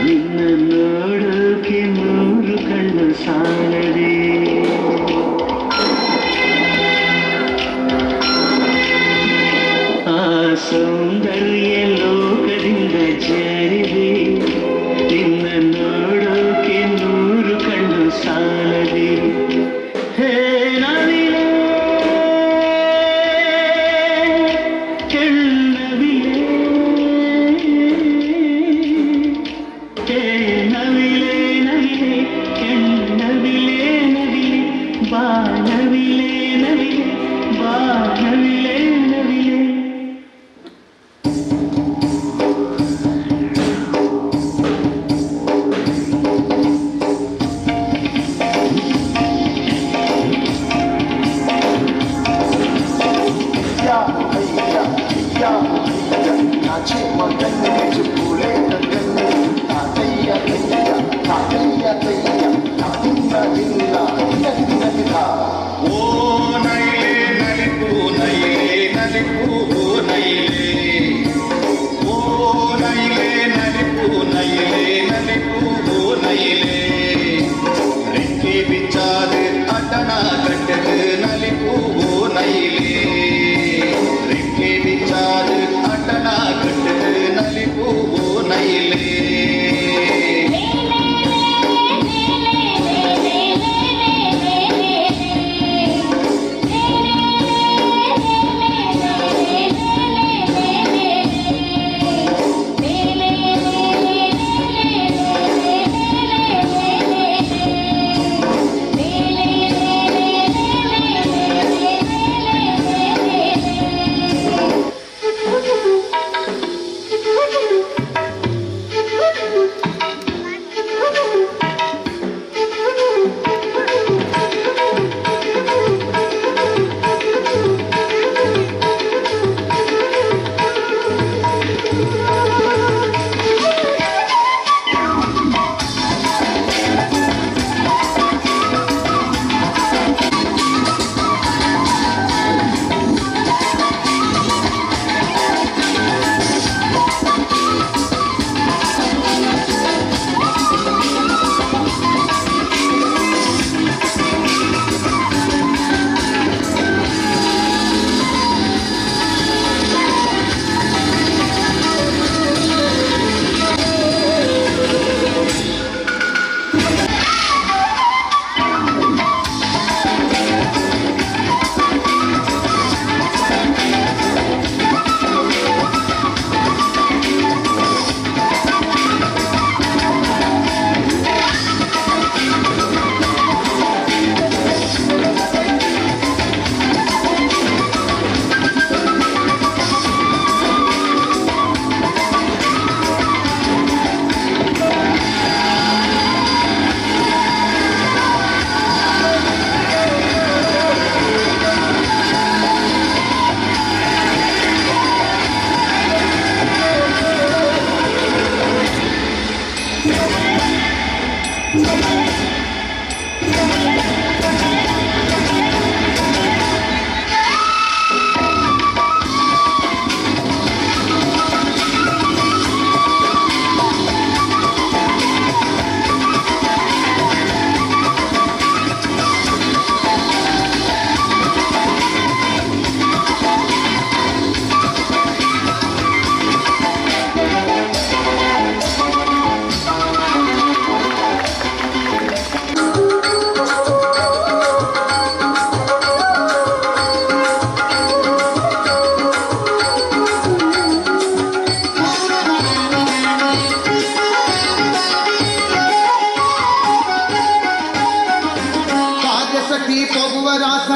ನಿನ್ನ ನೋಡೋಕೆ 100 ಕಣ್ಣು ಸಾಲದೆ ಆ ಸೌಂದರ್ಯ ಲೋಕದಿಂದ ಜಾರಿದೆ ನಿನ್ನ ನೋಡೋಕೆ 100 ಕಣ್ಣು ಸಾಲದೆ ಹೇ ನವಿಲೆ ಕೆಣ್ಣವಿಲೆ ಹೇ ನವಿಲೆ ನವಿಲೆ ಕೆಣ್ಣವಿಲೆ ನವಿಲೆ ಬಾ ನವಿಲೆ ನವಿಲೆ ಬಾ ನವಿಲೆ ನವಿಲೆ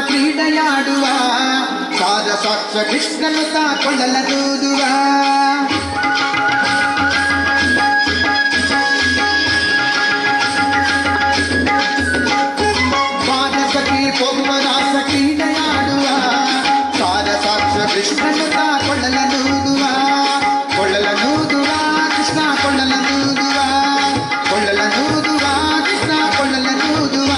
ಕ್ರೀಡೆಯಾಡುವ ಸಾರ ಸಾಕ್ಷ ಕೃಷ್ಣನು ತಾಕೊಳ್ಳಲೂದುವ ಪಾದಸಖಿ ಹೋಗುವ ರಾಸ ಕ್ರೀಡೆಯಾಡುವ ಸಾರ ಸಾಕ್ಷ ಕೃಷ್ಣನು ತಾಕೊಳ್ಳಲೂದುವ ಕೊಳ್ಳಲೂದುವ ಕೃಷ್ಣ ಕೊಳ್ಳಲೂದುವ ಕೊಳ್ಳಲೂದುವ ಕೃಷ್ಣ ಕೊಳ್ಳಲೂದುವ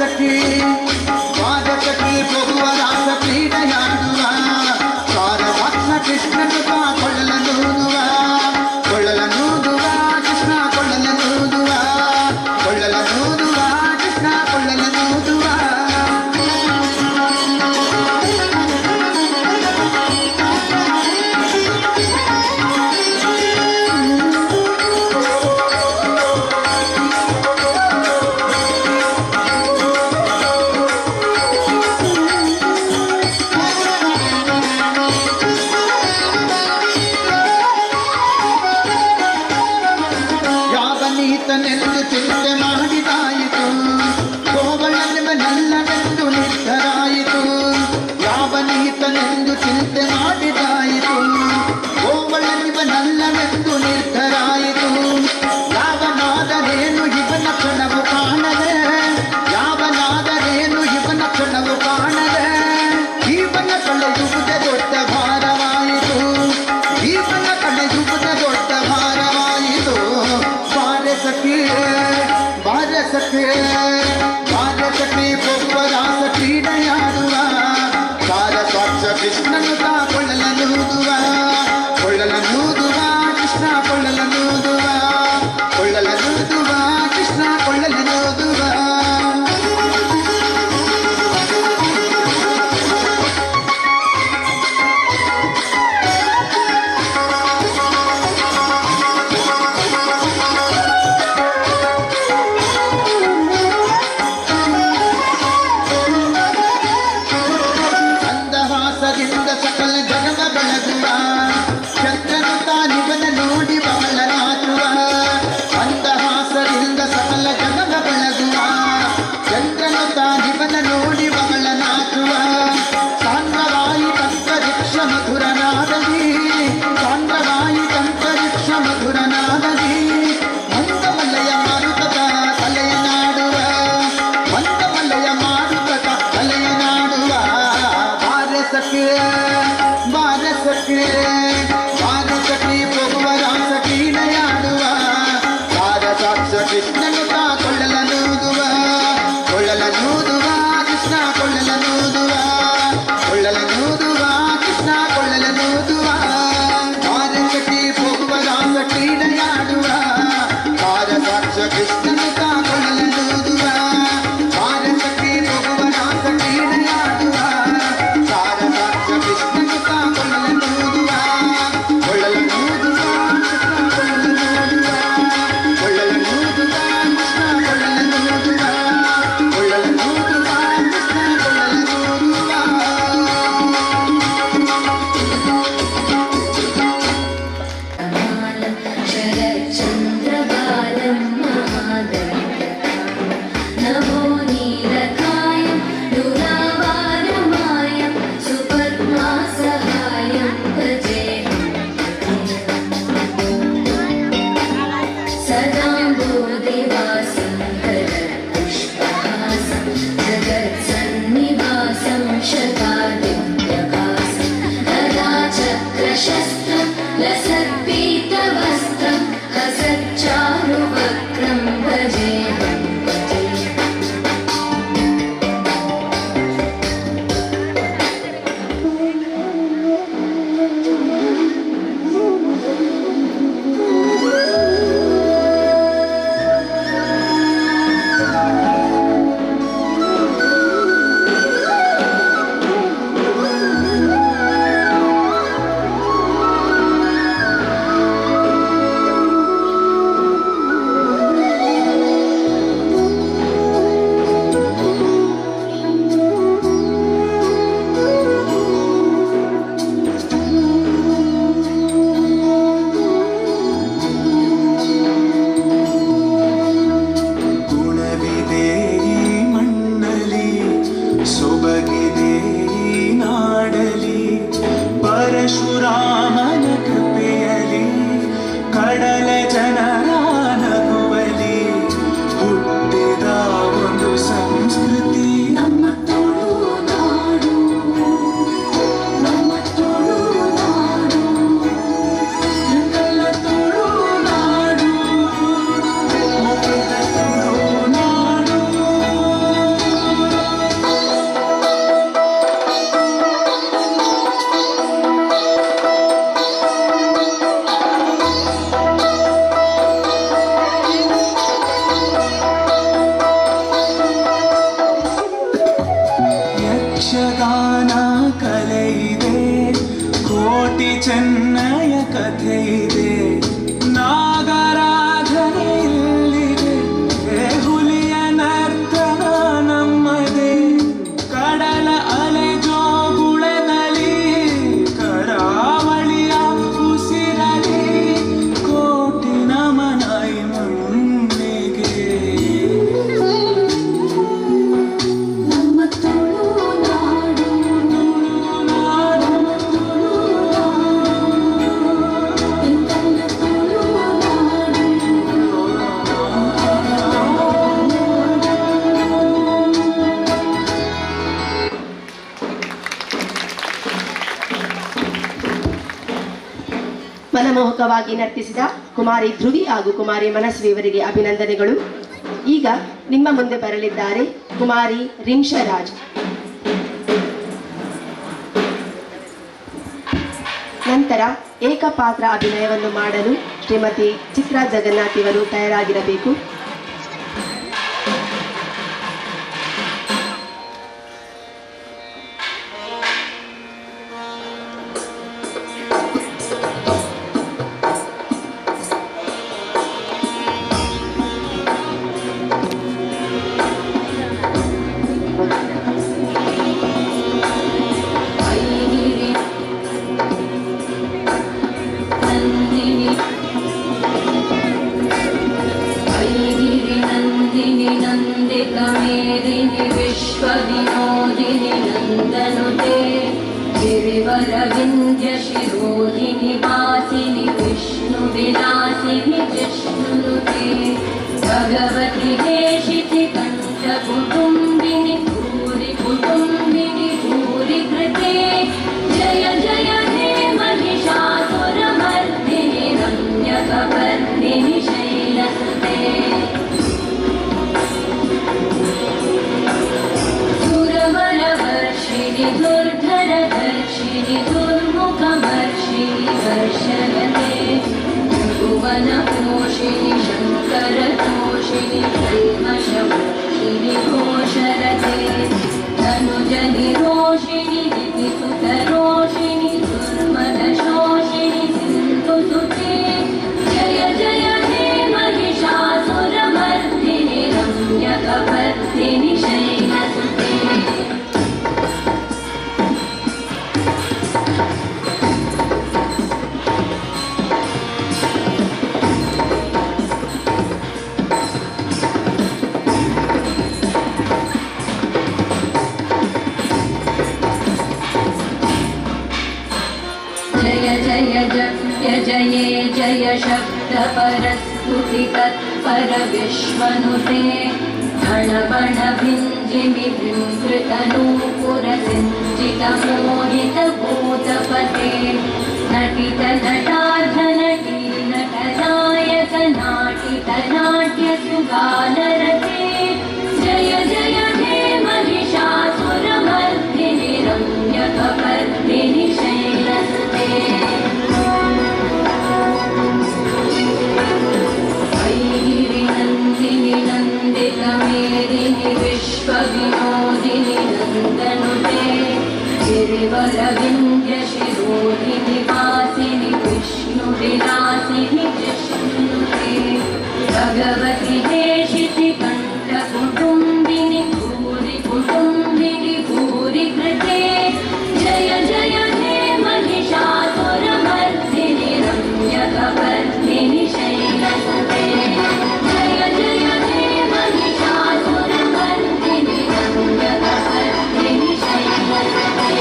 ಸಖಿ ಬಾರ ಸಖಿ ಪ್ರಭುವ ರಾಸ ಕ್ರೀಡೆಯಾಡುವ ಸಾರದಾಕ್ಷ ಕೃಷ್ಣನು ಕೊಳ್ಳಲನೂದುವ ಕೊಳ್ಳಲನೂದುವ ಕೃಷ್ಣ ಕೊಳ್ಳಲನೂದುವ ಕೊಳ್ಳಲನೂದುವ ಕೃಷ್ಣ ಕೊಳ್ಳಲನೂದುವ ಯಾವನೀತನೆಂದು ಚಿಂತೆ ಮಾಡಿದಾಯಿತು ಗೋವಳನಿವನಲ್ಲವೆಂದು ನಿರ್ಧರಾಯಿತು ಯಾವನೀತನೆಂದು ಚಿಂತೆ ಮಾಡಿದಾಯಿತು ಗೋವಳನಿವನಲ್ಲವೆಂದು ನಿರ್ಧರಾಯಿತು ಯಾವನಾದರೇನು ಇವನ ಕ್ಷಣವು ಕಾಣದೆ ಯಾವನಾದರೇನು ಇವನ ಕ್ಷಣವು ಕಾಣದೆ ಜೀವನ ಕಳೆಯುವುದೇ ದೊಡ್ಡ ಭಾರವಾಯಿತು ಜೀವನ ಕಳೆಯುವುದೇ ದೊಡ್ಡ ಭಾರವಾಯಿತು ಸಖಿ ಬಾರ ಸಖಿ ಬಾರ ಸಖಿ ರಾಸ ಕ್ರೀಡೆಯಾಡುವ ಸಾರ ಸಾಕ್ಷ ಕೃಷ್ಣನು ಕೊಳ್ಳಲನೂದುವ ಕೊಳ್ಳಲನೂದುವ ಕೃಷ್ಣ ಕೊಳ್ಳಲನೂದುವ ಕೊಳ್ಳಲನೂದುವ ಕೃಷ್ಣ ಕೊಳ್ಳಲನೂದುವ ಸಕಲ ಜಗವ ಬೆಳಗುವ ಚಂದ್ರನು ತಾನಿವನ ನೋಡಿ ಬಹಳ ನಾಚುವ ಅಂದಹಾಸದಿಂದ ಸಕಲ ಜಗವ ಬೆಳಗುವ ಚಂದ್ರನು ತಾನಿವನ ನೋಡಿ ಬಹಳ ನಾಚುವ ಸಾಂದ್ರವಾಯಿ ತಂತರಿಕ್ಷ ಮಧುರನಾದದಿ ಸಾಂದ್ರವಾಯಿ ತಂತರಿಕ್ಷ ಮಧುರನಾದದಿ ಮಂದಮಲ್ಲಯ ಮಾರುತದ ತಲೆಯ ನಾಡುವ ಮಂದಮಲ್ಲಯ ಮಾರುತದ ತಲೆಯ ನಾಡುವ ಸಖಿ ಬಾರ ಸಖಿ ಬಾರ ಸಖಿ ಪ್ರಭುವ ರಾಸ ಕ್ರೀಡೆಯಾಡುವ ಸಾರ ಸಾಕ್ಷ ಕೃಷ್ಣನು ಕೊಳ್ಳಲನೂದುವ ಕೊಳ್ಳಲನೂದುವ ಕೃಷ್ಣ ಕೊಳ್ಳಲನೂದುವ ಕೊಳ್ಳಲನೂದುವ ಕೃಷ್ಣ ಕೊಳ್ಳಲನೂದುವ ಬಾರ ಸಖಿ ಪ್ರಭುವ ರಾಸ ಕ್ರೀಡೆಯಾಡುವ ಸಾರ ಸಾಕ್ಷ ಕೃಷ್ಣನು ಕೊಳ್ಳಲನೂದುವ ಬಾರ ಸಖಿ ಪ್ರಭುವ ರಾಸ ಕ್ರೀಡೆಯಾಡುವ ಕೃಷ್ಣನು ಕೊಳ್ಳಲನೂದುವ ಕೊಳ್ಳಲನೂದುವ ಕೃಷ್ಣ ಕೊಳ್ಳಲನೂದುವ ಕೊಳ್ಳಲನೂದುವ ಕೃಷ್ಣ ಕೊಳ್ಳಲನೂದುವ ಕೊಳ್ಳಲನೂದುವ ಕೃಷ್ಣ ಕೊಳ್ಳಲನೂದುವ ಶರಚಂದ್ರಬಾಲಂ ಮಹಾದೈತ್ಯಕಾಯಂ ನಮೋ ನೀಲಕಾಯಂ ದುರಾವಾರಮಾಯಂ ಸುಪದ್ಮಾ ಸಹಾಯಂ ಭಜೇಹಂ ಸದಾಂಬೋಧಿವಾಸಂ ಕರಪುಷ್ಪಹಾಸಂ ಜಗತ್ಸನ್ನಿವಾಸಂ ಶತಾದಿವ್ಯಕಾಸಂ ಗದಾಚಕ್ರಶಸ್ತ್ರಂ ಲಸತ್ಪೀತವಸ್ತ್ರಂ ಹಸಚ್ಚಾರುವಕ್ರಂ ಭಜೇಹಂ ಭಜೇಹಂ ಮನಮೋಹಕವಾಗಿ ನರ್ತಿಸಿದ ಕುಮಾರಿ ಧ್ರುವಿ ಹಾಗೂ ಕುಮಾರಿ ಮನಸ್ವಿ ಇವರಿಗೆ ಅಭಿನಂದನೆಗಳು. ಈಗ ನಿಮ್ಮ ಮುಂದೆ ಬರಲಿದ್ದಾರೆ ಕುಮಾರಿ ರಿಂಶರಾಜ್. ನಂತರ ಏಕಪಾತ್ರ ಅಭಿನಯವನ್ನು ಮಾಡಲು ಶ್ರೀಮತಿ ಚಿತ್ರಾ ಜಗನ್ನಾಥ್ ಇವರು ತಯಾರಾಗಿರಬೇಕು. शिरोधिनि वासिनि विष्णुविलासिनि जिष्णुनुते भगवति देशिति कण्ठकुटुम्बिनि भूरि कुटुम्बिनि भूरि कृते जय जय हे महिषासुरमर्दिनि रम्यकपर्दिनि शैलसुते सुरवरवर्षिणि दुर्धरधर्षिणि दुर्मुखमर्षिणि वर्षयते भुवनपोषिणि शङ्करतोषिणि प्रेमशपोषिणि घोषरते धनुजनिरोषिणि दितिसुतरोषिणि दुर्मदशोषिणि सिन्धुसुते जय जय हे महिषासुरमर्दिनि रम्यकपर्दिनि शैलसुते जय जय जप्य जये जय शब्दपरस्तुतितत्पर विश्वनुते गणबण भिञ्जिमि विंकृतनूपुरसिञ्चितमोहितभूतपते नटितनटार्धनटी नटनायक नाटितनाट्यसुगानरते जय जय हे महिषासुरमर्दिनि रम्यकपर्दिनि शैलसुते ऐगिरिनन्दिनि नन्दितमेदिनि विश्वविनोदिनि नन्दनुते गिरिवरविन्द्यशिरोधिनि वासिनि विष्णुविलासिनि जिष्णुनुते भगवति देशिति कण्ठकुटुम्बिनि भूरि कुटुम्बिनि भूरि कृते जय जय हे महिषासुरमर्दिनि रम्यकपर्दिनि शैलसुते जय जय हे महिषासुरमर्दिनि रम्यकपर्दिनि शैलसुते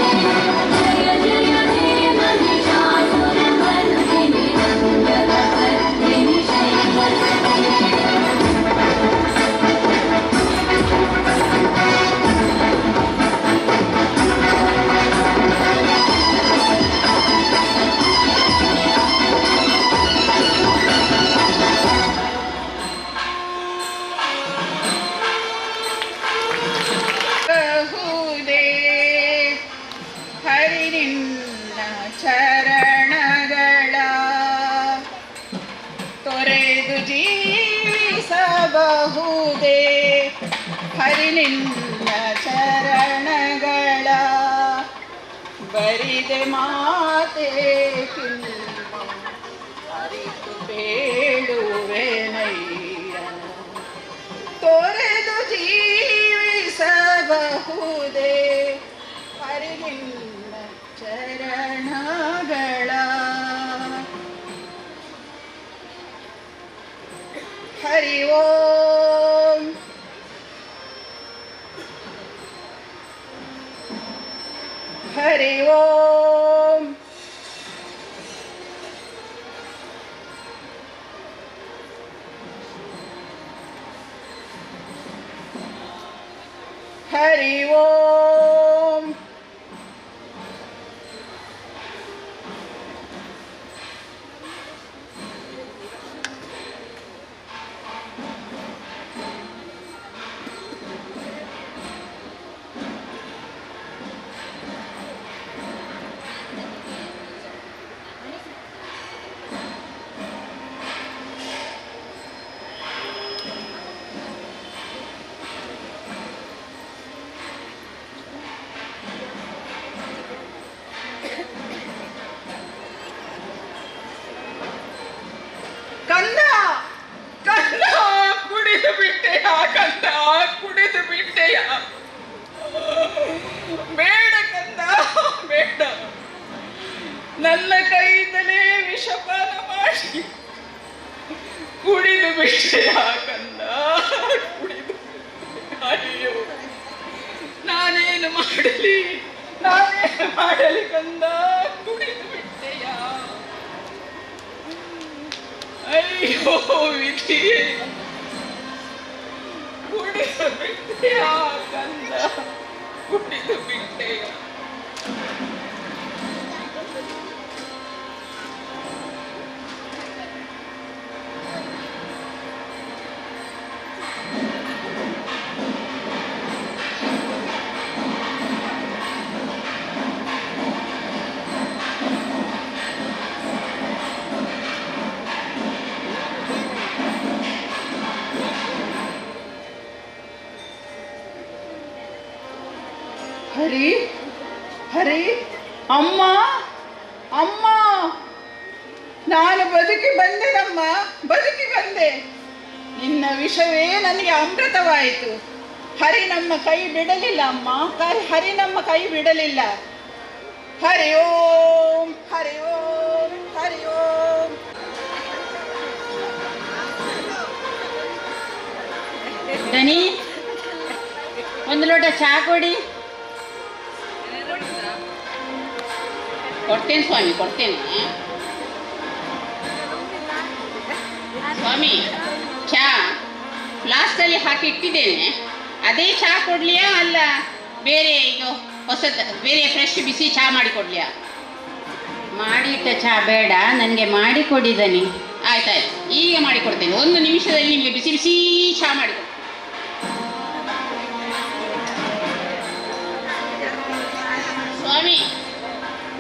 जय जय हे महिषासुरमर्दिनि रम्यकपर्दिनि शैलसुते ಬಹುದೇ ಹರಿ ನಿನ್ನ ಚರಣಗಳ ತೊರೆದು ಜೀವಿಸಬಹುದೇ ಹರಿ ನಿನ್ನ ಚರಣಗಳ ಬರಿದೆ ಮಾತೆ ಅರಿತು ಬೇಡುವೆನಯ್ಯ ತೊರೆದು ಜೀವಿಸಬಹುದೇ ಹರಿ ನಿನ್ನ ಚರಣಗಳ ಹರಿ ಓಂ ಹರಿ ಓಂ ಹರಿ ಓಂ ಬಿಟ್ಟಿಯೇ ಕುಡಿದು ಬಿಟ್ಟೆಯ ಕಂದ ಕುಡಿದು ಬಿಟ್ಟೆಯ ಹರಿ ಹರಿ ಅಮ್ಮ ಅಮ್ಮ ನಾನು ಬದುಕಿ ಬಂದೆನಮ್ಮ, ಬದುಕಿ ಬಂದೆ. ನಿನ್ನ ವಿಷವೇ ನನಗೆ ಅಮೃತವಾಯಿತು. ಹರಿ ನಮ್ಮ ಕೈ ಬಿಡಲಿಲ್ಲ ಅಮ್ಮ, ಹರಿ ನಮ್ಮ ಕೈ ಬಿಡಲಿಲ್ಲ. ಹರಿ ಓಂ ಹರಿ ಓಂ ಹರಿ ಓಂ. ದನಿ ಒಂದು ಲೋಟ ಚಹಾ ಕೊಡಿ. ಕೊಡ್ತೇನೆ ಸ್ವಾಮಿ, ಕೊಡ್ತೇನೆ ಸ್ವಾಮಿ. ಚಹಾ ಫ್ಲಾಸ್ಕಲ್ಲಿ ಹಾಕಿ ಇಟ್ಟಿದ್ದೇನೆ, ಅದೇ ಚಹಾ ಕೊಡ್ಲಿಯಾ ಅಲ್ಲ ಬೇರೆ ಇದು ಬೇರೆ ಫ್ರೆಶ್ ಬಿಸಿ ಚಹಾ ಮಾಡಿ ಕೊಡ್ಲಿಯಾ? ಮಾಡಿಟ್ಟ ಚಹಾ ಬೇಡ, ನನಗೆ ಮಾಡಿ ಕೊಡಿ ದನಿ. ಆಯ್ತಾಯ್ತು, ಈಗ ಮಾಡಿಕೊಡ್ತೇನೆ. 1 ನಿಮಿಷದಲ್ಲಿ ನಿಮಗೆ ಬಿಸಿ ಬಿಸಿ ಚಹಾ ಮಾಡಿಕೊಡ್ತೇನೆ. ಸ್ವಾಮಿ,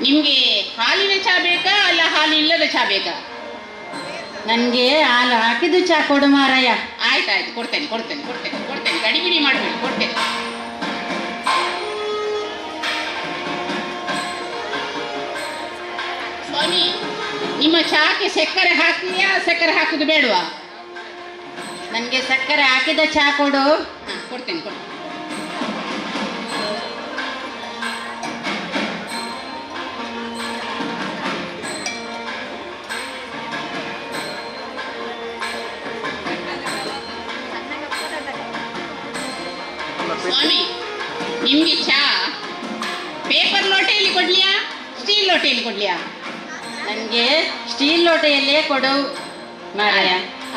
ನಿಮಗೆ ಹಾಲಿನ ಚಹಾ ಬೇಕಾ ಅಲ್ಲ ಹಾಲು ಇಲ್ಲದ ಚಹಾ ಬೇಕಾ? ನನಗೆ ಹಾಲು ಹಾಕಿದ್ದು ಚಹಾ ಕೊಡು ಮಾರಾಯ. ಆಯ್ತಾಯ್ತು, ಕೊಡ್ತೇನೆ ಕೊಡ್ತೇನೆ ಕೊಡ್ತೇನೆ ಕೊಡ್ತೇನೆ, ಗಡಿಬಿಡಿ ಮಾಡಬೇಡಿ, ಕೊಡ್ತೇನೆ. ಸ್ವಾಮಿ, ನಿಮ್ಮ ಚಹಾಕ್ಕೆ ಸಕ್ಕರೆ ಹಾಕ್ತೀಯಾ ಸಕ್ಕರೆ ಹಾಕುದು ಬೇಡವಾ? ನನಗೆ ಸಕ್ಕರೆ ಹಾಕಿದ ಚಹಾ ಕೊಡು. ಹಾಂ, ಕೊಡ್ತೇನೆ ಕೊಡ್ತೇನೆ. ಸ್ವಾಮಿ, ನಿಮಗೆ ಚಹಾ ಪೇಪರ್ ಲೋಟೆಯಲ್ಲಿ ಕೊಡ್ಲಿಯಾ ಸ್ಟೀಲ್ ಲೋಟೆಯಲ್ಲಿ ಕೊಡ್ಲಿಯಾ? ನನಗೆ ಸ್ಟೀಲ್ ಲೋಟೆಯಲ್ಲೇ ಕೊಡು ಮಾರಾಯ.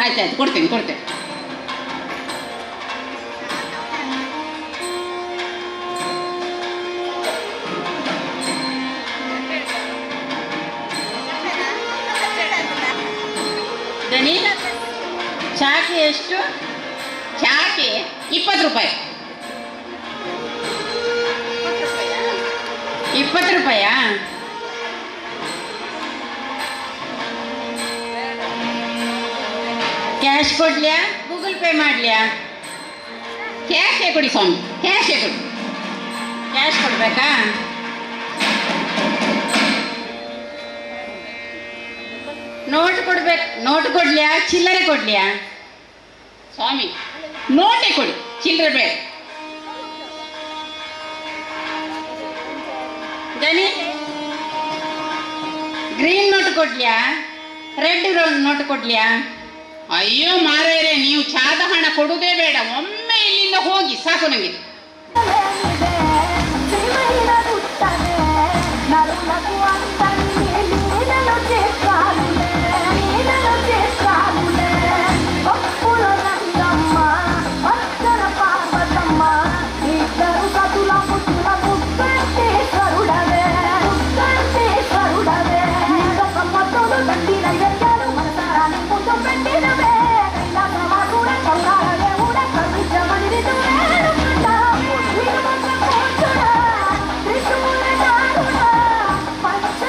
ಆಯ್ತಾಯ್ತು, ಕೊಡ್ತೇನೆ ಕೊಡ್ತೇನೆ. ದನಿ ಚಹಾಕ್ಕೆ ಎಷ್ಟು? ಚಹಾಕ್ಕೆ 20 ರೂಪಾಯಿ. 20 ರೂಪಾಯಾ? ಕ್ಯಾಶ್ ಕೊಡ್ಲಿಯಾ ಗೂಗಲ್ ಪೇ ಮಾಡ್ಲಿಯಾ? ಕ್ಯಾಶೇ ಕೊಡಿ ಸ್ವಾಮಿ, ಕ್ಯಾಶೇ ಕೊಡಿ. ಕ್ಯಾಶ್ ಕೊಡ್ಬೇಕಾ? ನೋಟ್ ಕೊಡ್ಬೇಕು. ನೋಟ್ ಕೊಡ್ಲಿಯಾ ಚಿಲ್ಲರೆ ಕೊಡ್ಲಿಯಾ? ಸ್ವಾಮಿ, ನೋಟೇ ಕೊಡಿ, ಚಿಲ್ಲರೆ ಬೇಡ. ದನಿ ಗ್ರೀನ್ ನೋಟ್ ಕೊಡ್ಲಿಯಾ ರೆಡ್ ನೋಟ್ ಕೊಡ್ಲಿಯಾ? ಅಯ್ಯೋ ಮಾರೇರೆ, ನೀವು ಚಾದ ಹಣ ಕೊಡುವುದೇ ಬೇಡ, ಒಮ್ಮೆ ಇಲ್ಲಿಂದ ಹೋಗಿ ಸಾಕು ನನಗೆ.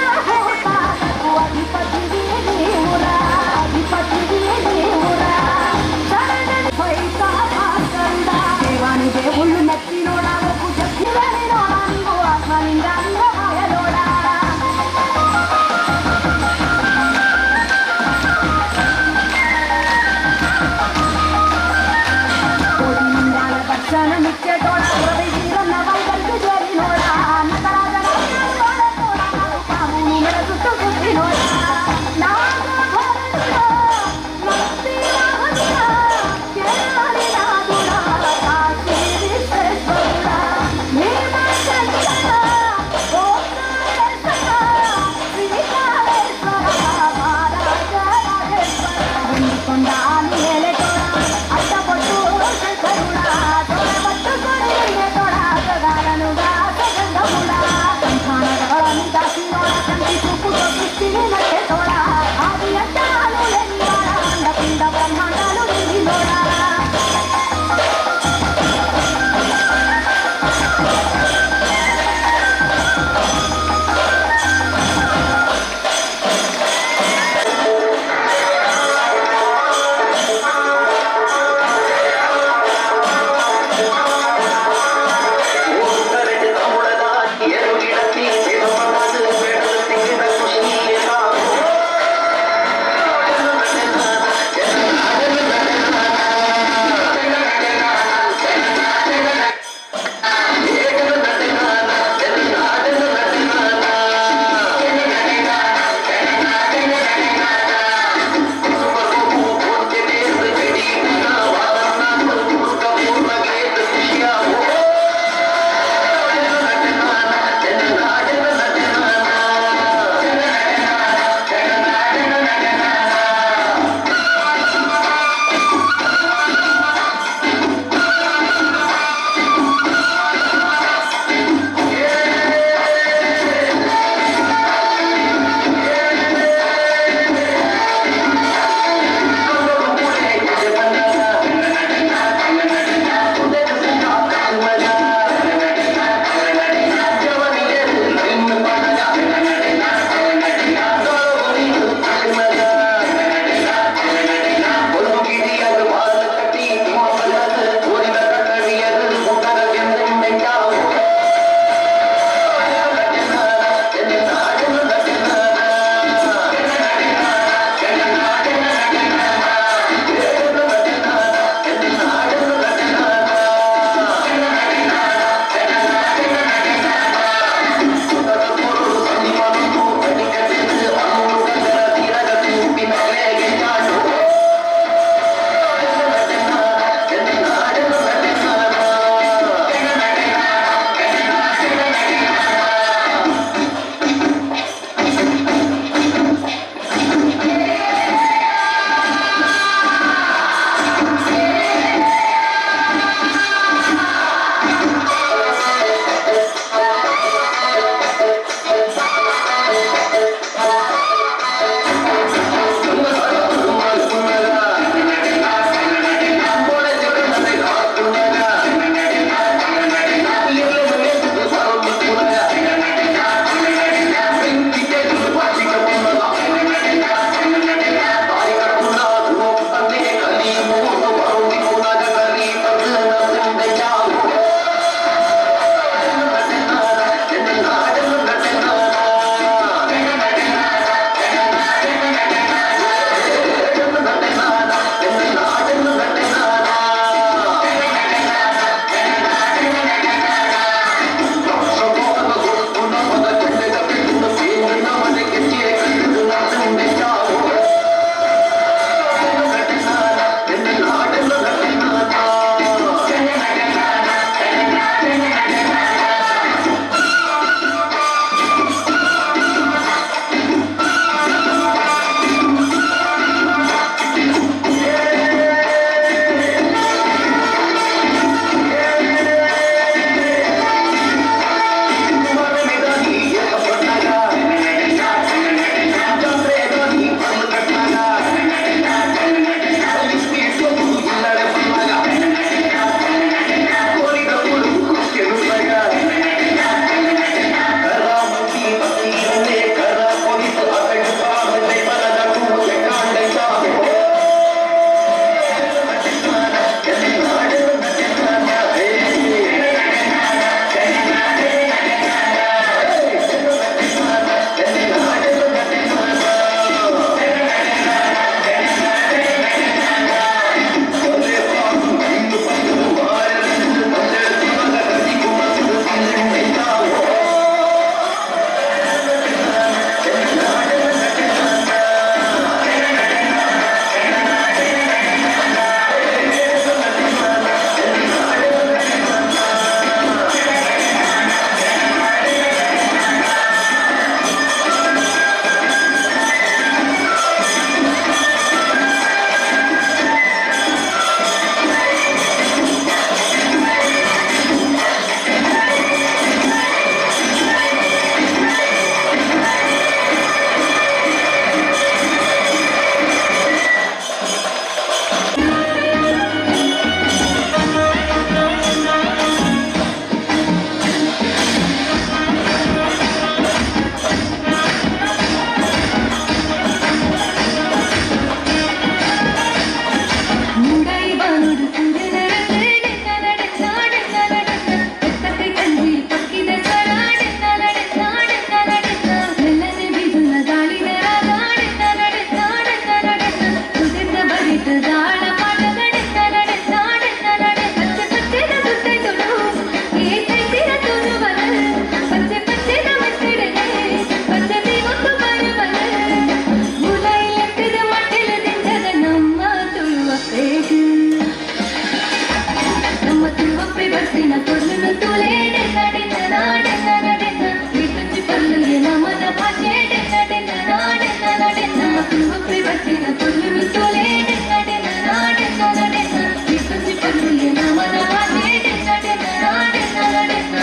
Thank you. ಬರ್ತಿನ ಕೊಲ್ಲುನು ತುಲೆ ಡೆನ್ನ ಡೆನ್ನ ನಾಡೆನ್ನ ನಡೆನ್ನ ವಿಕುಂಜಿ ಪಲ್ಲುಗೆ ನಮನ ಭಾಷೆ ಡೆನ್ನ ಡೆನ್ನ ನಾಡೆನ್ನ ನಡೆನ್ನ ಕುರುಪಿ ಬರ್ತಿನ ಕೊಲ್ಲುನು ತುಲೆ ಡೆನ್ನ ಡೆನ್ನ ನಾಡೆನ್ನ ನಡೆನ್ನ ವಿಕುಂಜಿ ಪಲ್ಲುಗೆ ನಮನ ಭಾಷೆ ಡೆನ್ನ ಡೆನ್ನ ನಾಡೆನ್ನ ನಡೆನ್ನ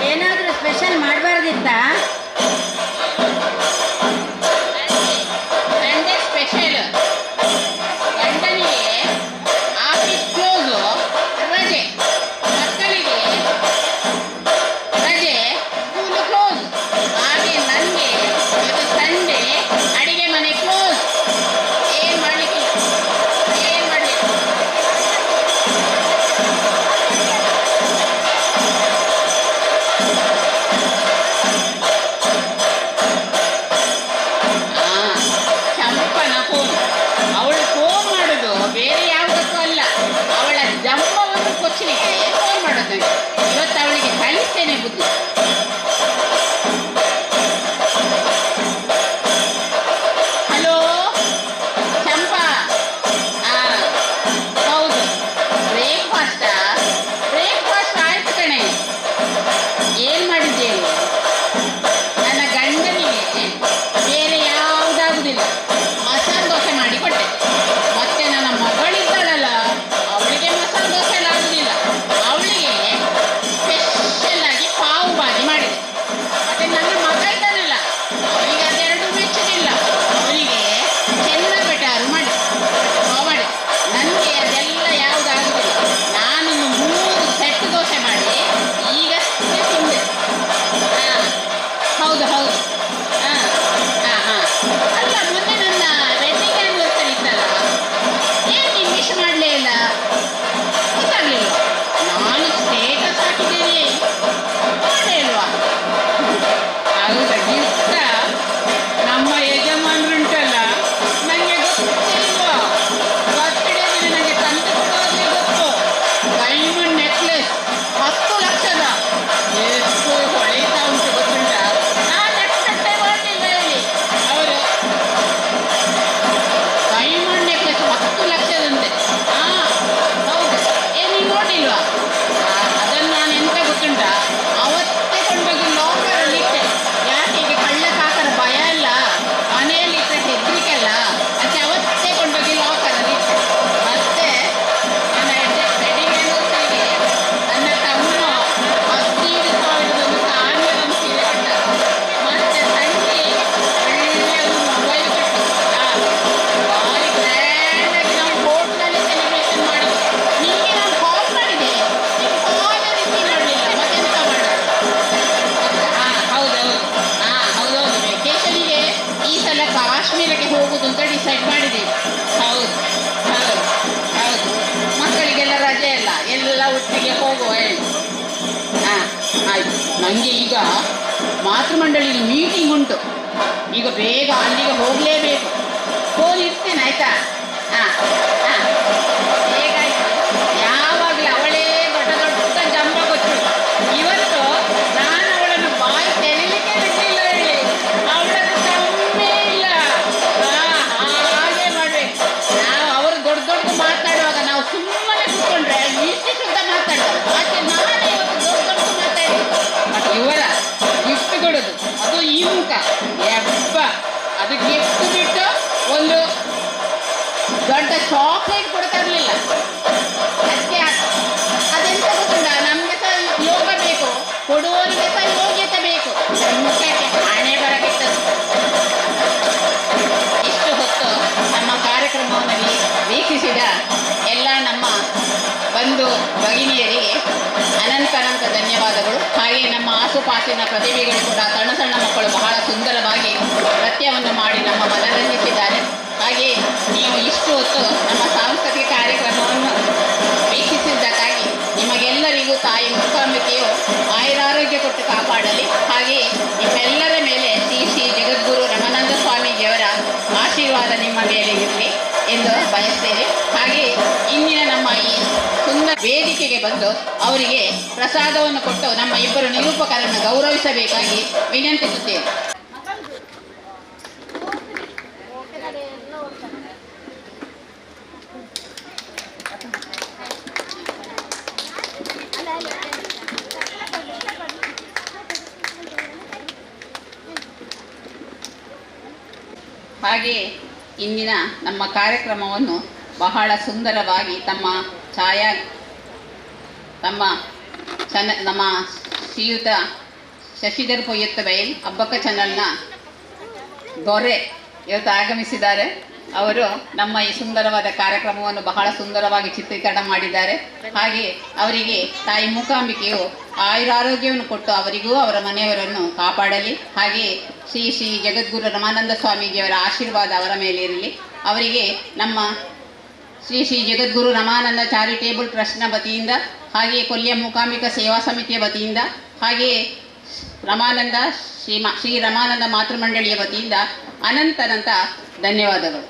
ಏನಾದರೂ ಸ್ಪೆಷಲ್ ಮಾಡಬಾರ್ದಿತ್ತಾ? Sunday special. ಗಂಡನಿಗೆ ಆಫೀಸ್ ಕ್ಲೋಸು, ರಜೆ. ಮಕ್ಕಳಿಗೆ ರಜೆ, ಸ್ಕೂಲು ಕ್ಲೋಸ್. ಹಾಗೆ ನನಗೆ ನನಗೆ ಈಗ ಮಾತೃಮಂಡಳಿಯಲ್ಲಿ ಮೀಟಿಂಗ್ ಉಂಟು, ಈಗ ಬೇಗ ಅಲ್ಲಿಗೆ ಹೋಗಲೇಬೇಕು. ಫೋನ್ ಇಡ್ತೇನೆ ಆಯ್ತಾ? ಹಾಂ ಹಾಂ, ಹೇಗಾಯ್ತು? ಯಾವಾಗಲೂ ಅವಳೇ ದೊಡ್ಡ ದೊಡ್ಡ ಜಂಬ ಗೊತ್ತು. ಇವತ್ತು ನಾನು ಅವಳನ್ನು ಬಾಯಿ ತೆರೀಲಿಕ್ಕೆ ಬಿಟ್ಟಿಲ್ಲ, ಹೇಳಿ ಅವಳನ್ನು ಕಮ್ಮಿ ಇಲ್ಲ. ಹಾಗೆ ಮಾಡಬೇಕು ನಾವು. ಅವರು ದೊಡ್ಡ ದೊಡ್ಡ ಮಾತಾಡುವಾಗ ನಾವು ಸುಮ್ಮನೆ ಕೂತ್ಕೊಂಡ್ರೆ ಇಷ್ಟು ಶುದ್ಧ ಮಾತಾಡ್ತಾರೆ. ಆಚೆ ನಾನೇ ಇವತ್ತು ದೊಡ್ಡ ದೊಡ್ಡ ಮಾತಾಡಿ, ಬಟ್ ಇವರ ಗಿಫ್ಟ್ ಕೊಡೋದು ಅದು ಈ ಮುಖ ಎಬ್ಬ, ಅದು ಗಿಫ್ಟ್ ಬಿಟ್ಟು ಒಂದು ದೊಡ್ಡ ಚಾಕ್ಲೇಟ್ ಕೂಡ ತರಲಿಲ್ಲ. ಅದಕ್ಕೆ ಅದೆಂತ ಗೊತ್ತುಂಟ, ನಮಗೆ ಸಹ ಯೋಗ ಬೇಕು, ಕೊಡುವವರಿಗೆ ಸಹ ಯೋಗ್ಯತೆ ಬೇಕು. ಮುಖಕ್ಕೆ ಹಣೆ ಬರಗಿಟ್ಟದು. ಇಷ್ಟು ಹೊತ್ತು ನಮ್ಮ ಕಾರ್ಯಕ್ರಮವನ್ನು ವೀಕ್ಷಿಸಿದ ಎಲ್ಲ ನಮ್ಮ ಬಂಧು ಭಗಿನಿಯರಿಗೆ ಅನಂತ ಧನ್ಯವಾದಗಳು. ಹಾಗೆ ನಮ್ಮ ಆಸುಪಾಸಿನ ಪ್ರತಿಭೆಗಳು ಕೂಡ ಸಣ್ಣ ಸಣ್ಣ ಮಕ್ಕಳು ಬಹಳ ಸುಂದರವಾಗಿ ನೃತ್ಯವನ್ನು ಮಾಡಿ ನಮ್ಮ ಮನರಂಜಿಸಿದ್ದಾರೆ. ಹಾಗೆ ನೀವು ಇಷ್ಟು ಹೊತ್ತು ನಮ್ಮ ಸಾಂಸ್ಕೃತಿಕ ಕಾರ್ಯಕ್ರಮವನ್ನು ವೀಕ್ಷಿಸಿದ್ದಕ್ಕಾಗಿ ನಿಮಗೆಲ್ಲರಿಗೂ ತಾಯಿ ಮೂಕಾಂಬಿಕೆಯು ಆಯುರಾರೋಗ್ಯ ಕೊಟ್ಟು ಕಾಪಾಡಲಿ. ಹಾಗೆ ನಿಮ್ಮೆಲ್ಲರ ಮೇಲೆ ಶ್ರೀ ಶ್ರೀ ಜಗದ್ಗುರು ರಮಾನಂದ ಸ್ವಾಮೀಜಿಯವರ ಆಶೀರ್ವಾದ ನಿಮ್ಮ ಮೇಲೆ ಇರಲಿ ಎಂದು ಬಯಸ್ತೇನೆ. ಹಾಗೆ ಇಂದಿನ ನಮ್ಮ ಈ ಸುಂದರ ವೇದಿಕೆಗೆ ಬಂದು ಅವರಿಗೆ ಪ್ರಸಾದವನ್ನು ಕೊಟ್ಟು ನಮ್ಮ ಇಬ್ಬರು ನಿರೂಪಕರನ್ನು ಗೌರವಿಸಬೇಕಾಗಿ ವಿನಂತಿಸುತ್ತೇನೆ. ಹಾಗೆ ಇಂದಿನ ನಮ್ಮ ಕಾರ್ಯಕ್ರಮವನ್ನು ಬಹಳ ಸುಂದರವಾಗಿ ನಮ್ಮ ಶ್ರೀಯುತ ಶಶಿಧರ್ ಪೊಯ್ಯತ್ತ ಬೈಲ್ ಅಬ್ಬಕ್ಕ ಚಾನಲ್ನ ದೊರೆ ಇವತ್ತು ಆಗಮಿಸಿದ್ದಾರೆ. ಅವರು ನಮ್ಮ ಈ ಸುಂದರವಾದ ಕಾರ್ಯಕ್ರಮವನ್ನು ಬಹಳ ಸುಂದರವಾಗಿ ಚಿತ್ರೀಕರಣ ಮಾಡಿದ್ದಾರೆ. ಹಾಗೆ ಅವರಿಗೆ ತಾಯಿ ಮೂಕಾಂಬಿಕೆಯು ಆಯುರಾರೋಗ್ಯವನ್ನು ಕೊಟ್ಟು ಅವರಿಗೂ ಅವರ ಮನೆಯವರನ್ನು ಕಾಪಾಡಲಿ. ಹಾಗೆ ಶ್ರೀ ಶ್ರೀ ಜಗದ್ಗುರು ರಮಾನಂದ ಸ್ವಾಮೀಜಿಯವರ ಆಶೀರ್ವಾದ ಅವರ ಮೇಲೆ ಇರಲಿ. ಅವರಿಗೆ ನಮ್ಮ ಶ್ರೀ ಶ್ರೀ ಜಗದ್ಗುರು ರಮಾನಂದ ಚಾರಿಟೇಬಲ್ ಟ್ರಸ್ಟ್ನ ವತಿಯಿಂದ, ಹಾಗೆಯೇ ಕೊಲ್ಲಿಯ ಮೂಕಾಂಬಿಕಾ ಸೇವಾ ಸಮಿತಿಯ ವತಿಯಿಂದ, ಹಾಗೆಯೇ ಶ್ರೀ ರಮಾನಂದ ಮಾತೃಮಂಡಳಿಯ ವತಿಯಿಂದ ಅನಂತ ಧನ್ಯವಾದಗಳು.